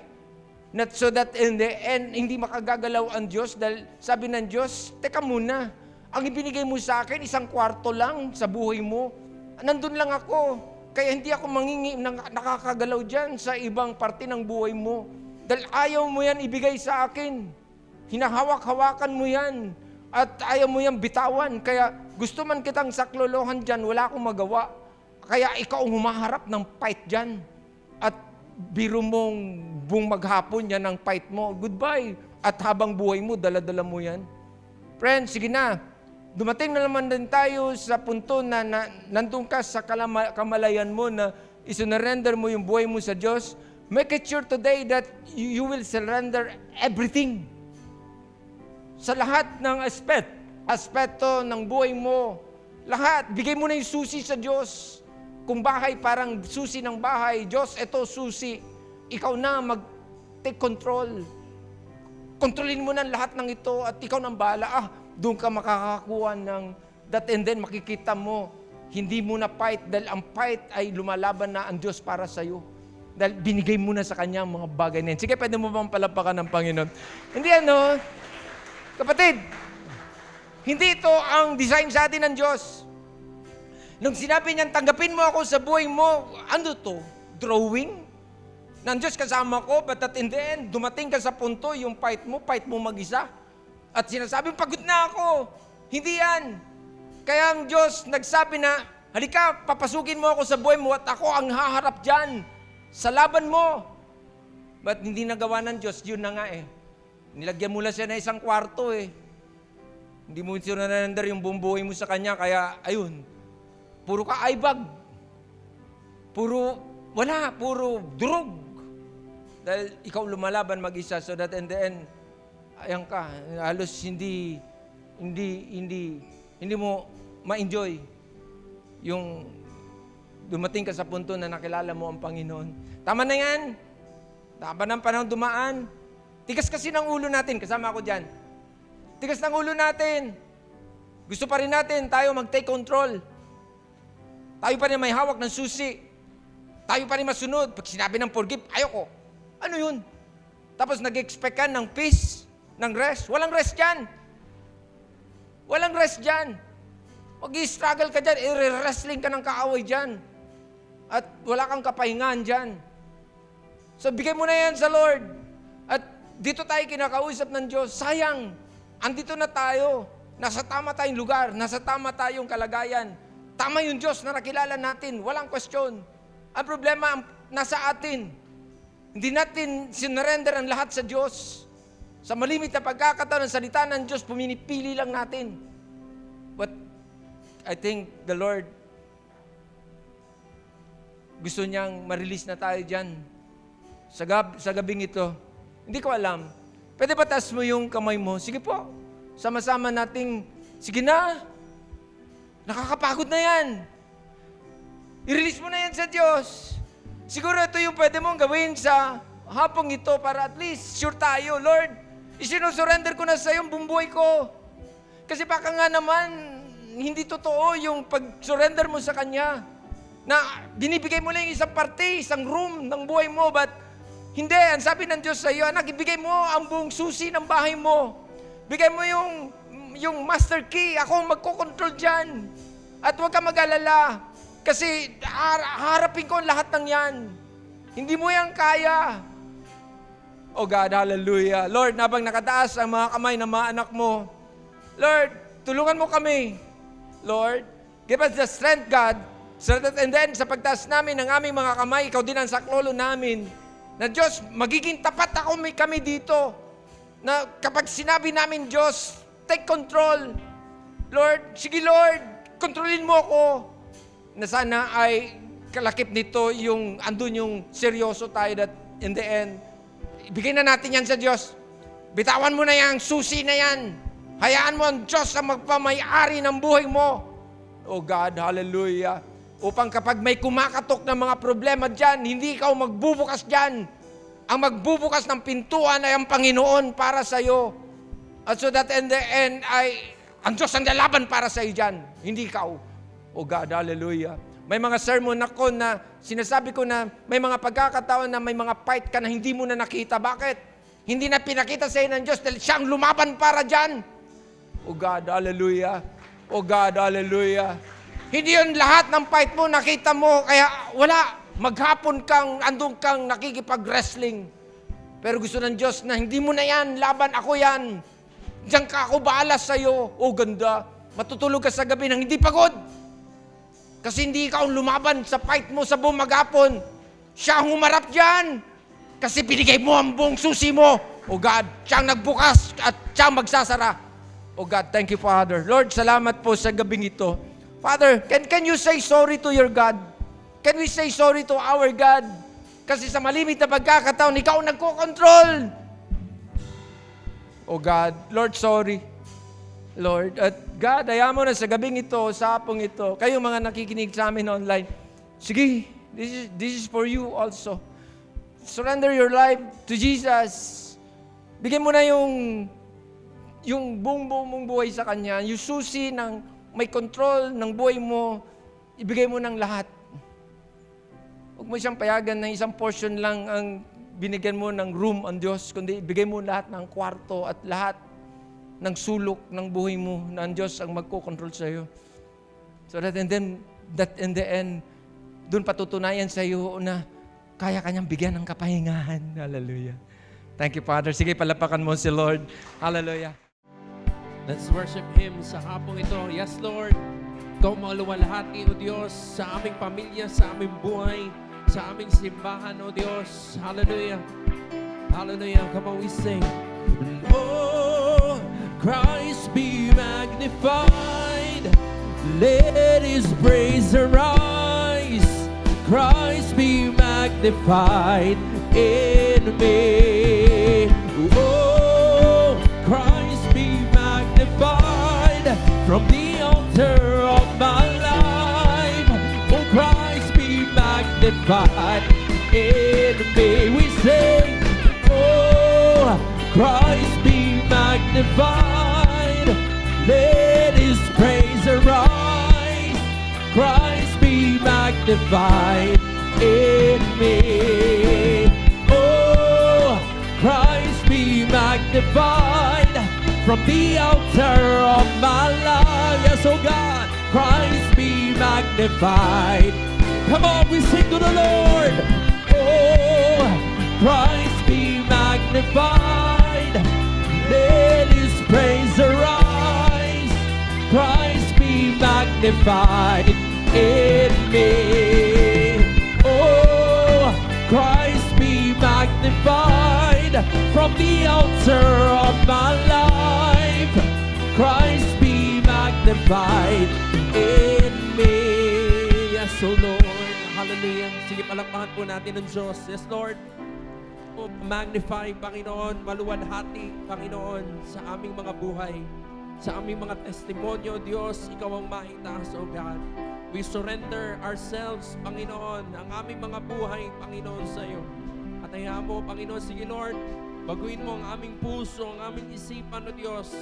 [SPEAKER 3] Not so that in the end, hindi makagagalaw ang Diyos dahil sabi ng Diyos, teka muna, ang ibinigay mo sa akin, 1 kwarto lang sa buhay mo. Nandun lang ako. Kaya hindi ako nakakagalaw dyan sa ibang parte ng buhay mo. Dahil ayaw mo yan ibigay sa akin. Hinahawak-hawakan mo yan. At ayaw mo yan bitawan. Kaya gusto man kitang saklolohan dyan, wala akong magawa. Kaya ikaw ang humaharap ng fight dyan. At biro mong buong maghapon yan ang fight mo. Goodbye. At habang buhay mo, dala-dala mo yan. Friends, sige na. Dumating na naman din tayo sa punto na nandun ka sa kamalayan mo na isunurrender mo yung buhay mo sa Diyos. Make it sure today that you will surrender everything. Sa lahat ng aspeto ng buhay mo, lahat, bigay mo na yung susi sa Diyos. Kung bahay, parang susi ng bahay. Diyos, ito susi. Ikaw na mag-take control. Kontrolin mo na lahat ng ito at ikaw nang bahala. Doon ka makakakuha ng that and then makikita mo, hindi mo na fight dahil ang fight ay lumalaban na ang Diyos para sa iyo. Dahil binigay mo na sa Kanya ang mga bagay na yan. Sige, pwede mo bang palapakan ng Panginoon? Hindi kapatid, hindi ito ang design sa atin ng Diyos. Nung sinabi niyan, tanggapin mo ako sa buhay mo, ano to? Drawing? Ng Diyos kasama ko, but at in the end, dumating ka sa punto, yung fight mo mag-isa. At sinasabing, pagod na ako. Hindi yan. Kaya ang Diyos nagsabi na, halika, papasukin mo ako sa buhay mo at ako ang haharap dyan sa laban mo. But hindi nagawa ng Diyos, yun na nga eh. Nilagyan mo lang siya na 1 kwarto eh. Hindi mo sinurrender yung buong buhay mo sa Kanya, kaya ayun, puro kaaybag. Puro durog. Dahil ikaw lumalaban mag-isa so that in the end, ayan ka, halos hindi mo ma-enjoy yung dumating ka sa punto na nakilala mo ang Panginoon. Tama na yan. Tama ng panahon dumaan. Tigas kasi ng ulo natin, kasama ako dyan. Tigas ng ulo natin. Gusto pa rin natin tayo mag-take control. Tayo pa rin may hawak ng susi. Tayo pa rin masunod. Pag sinabi ng forgive, ayoko. Ano yun? Tapos nag-expect ka ng peace, ng rest. Walang rest dyan. Walang rest dyan. Mag-i-struggle ka dyan, i-wrestling ka ng kaaway dyan. At wala kang kapahingaan dyan. So bigay mo na yan sa Lord. At dito tayo kinakausap ng Diyos. Sayang, andito na tayo. Nasa tama tayong lugar, nasa tama tayong kalagayan. Tama yung Diyos na nakilala natin. Walang question. Ang problema, nasa atin. Hindi natin sinurrender ang lahat sa Diyos. Sa malimit na pagkakataon ng salita ng Diyos, puminipili lang natin. But I think the Lord gusto niyang ma-release na tayo dyan. Sa gabing ito, hindi ko alam. Pwede ba taas mo yung kamay mo? Sige po. Sama-sama nating, sige na. Nakakapagod na yan. I-release mo na yan sa Diyos. Siguro ito yung pwede mong gawin sa hapong ito para at least sure tayo, Lord, isinusurrender ko na sa iyo ang buong buhay ko. Kasi baka nga naman, hindi totoo yung pag-surrender mo sa Kanya. Na binibigay mo lang isang parte, isang room ng buhay mo, but hindi. Ang sabi ng Diyos sa iyo, anak, ibigay mo ang buong susi ng bahay mo. Bigay mo yung master key. Ako ang magkocontrol dyan. At huwag ka mag-alala. Kasi harapin ko ang lahat ng yan. Hindi mo yan kaya. Oh God, hallelujah. Lord, nabang nakataas ang mga kamay ng mga anak mo, Lord, tulungan mo kami. Lord, give us the strength, God, so that and then sa pagtaas namin ng aming mga kamay, ikaw din ang saklolo namin. Na Diyos, magiging tapat kami dito. Na kapag sinabi namin, Diyos, take control. Lord, sige Lord, kontrolin mo ako. Na sana ay kalakip nito yung andun yung seryoso tayo that in the end, ibigay na natin yan sa Diyos. Bitawan mo na yung susi na yan. Hayaan mo ang Diyos ang magpamay-ari ng buhay mo. Oh God, hallelujah. Upang kapag may kumakatok ng mga problema dyan, hindi ikaw magbubukas dyan. Ang magbubukas ng pintuan ay ang Panginoon para sa iyo. At so that in the end ay ang Diyos ang lalaban para sa iyo dyan, hindi ikaw. Oh God, hallelujah. May mga sermon ako na sinasabi ko na may mga pagkakataon na may mga fight ka na hindi mo na nakita. Bakit? Hindi na pinakita sa iyo ng Diyos dahil siyang lumaban para dyan. Oh God, hallelujah. Oh God, hallelujah. Hindi yun lahat ng fight mo, nakita mo, kaya wala. Maghapon kang, andun kang nakikipag-wrestling. Pero gusto ng Diyos na hindi mo na yan, laban ako yan. Diyan ka ako bahala sa'yo. Oh ganda. Matutulog ka sa gabi nang hindi pagod. Kasi hindi ikaw lumaban sa fight mo sa buong maghapon. Siya ang humarap dyan. Kasi binigay mo ang buong susi mo. Oh God, siya ang nagbukas at siya ang magsasara. Oh God, thank you, Father. Lord, salamat po sa gabing ito. Father, can you say sorry to your God? Can we say sorry to our God? Kasi sa malimit na pagkakataon, ikaw ang nagko-control. Oh God, Lord, sorry. Lord, at God, ayaw mo na sa gabing ito, sa hapong ito, kayo mga nakikinig sa amin online, sige, this is for you also. Surrender your life to Jesus. Bigyan mo na yung buong mong buhay sa Kanya, yung susi ng may control ng buhay mo, ibigay mo ng lahat. Huwag mo siyang payagan na isang portion lang ang binigyan mo ng room ang Diyos, kundi ibigay mo lahat ng kwarto at lahat ng sulok ng buhay mo na ang Diyos ang magko-control sa iyo. So that in the end, doon patutunayan sa iyo na kaya kanyang bigyan ng kapahingahan. Hallelujah. Thank you, Father. Sige, palapakan mo si Lord. Hallelujah.
[SPEAKER 2] Let's worship Him sa hapong ito. Yes, Lord. Ikaw maluwalhati, O Diyos, sa aming pamilya, sa aming buhay, sa aming simbahan, O Diyos. Hallelujah. Hallelujah. Come on, we sing. Oh, Christ be magnified. Let His praise arise. Christ be magnified in me. Oh, Christ be magnified from the altar of my life. Oh, Christ be magnified in me. We sing, oh, Christ be magnified. Let His praise arise. Christ be magnified in me. Oh, Christ be magnified from the altar of my life. Yes, oh God, Christ be magnified. Come on, we sing to the Lord. Oh, Christ be magnified. Let His praise arise. Christ be magnified in me. Oh, Christ be magnified from the altar of my life. Christ be magnified in me. Yes, oh Lord. Hallelujah. Sige, palakpakan po natin ng Diyos. Yes, Lord. Oh, magnify, Panginoon, maluwalhati, Panginoon, sa aming mga buhay, sa aming mga testimonyo, Diyos, Ikaw ang maitaas, O God. We surrender ourselves, Panginoon, ang aming mga buhay, Panginoon, sa iyo. At hayaan mo, Panginoon, sige Lord, baguhin mo ang aming puso, ang aming isipan, O Diyos.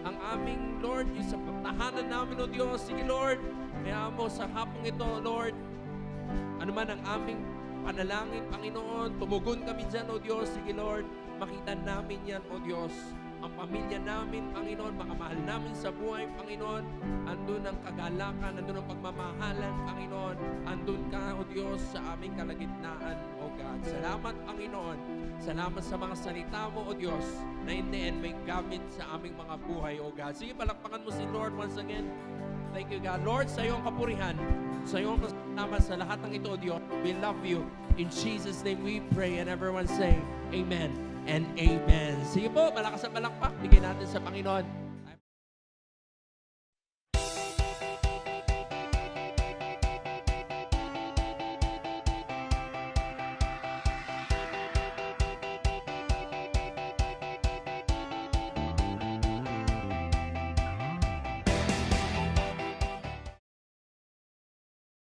[SPEAKER 2] Ang aming, Lord, yung sa tahanan namin, O Diyos. Sige Lord, hayaan mo sa hapong ito, Lord, ano man ang aming panalangin, Panginoon, tumugon kami dyan, O Diyos. Sige Lord, makita namin yan, O Diyos. Ang pamilya namin, Panginoon, makamahal namin sa buhay, Panginoon. Andun ang kagalakan, andun ang pagmamahalan, Panginoon. Andun ka, O Diyos, sa aming kalagitnaan, O God. Salamat, Panginoon. Salamat sa mga salita mo, O Diyos, na in the end may gamit sa aming mga buhay, O God. Sige, palakpakan mo si Lord once again. Thank you, God. Lord, sa iyong kapurihan, sa iyong kasama sa lahat ng ito, O Diyos. We love you. In Jesus' name we pray. And everyone say, Amen and Amen. Sige po, malakas ang palakpak. Bigyan natin sa Panginoon.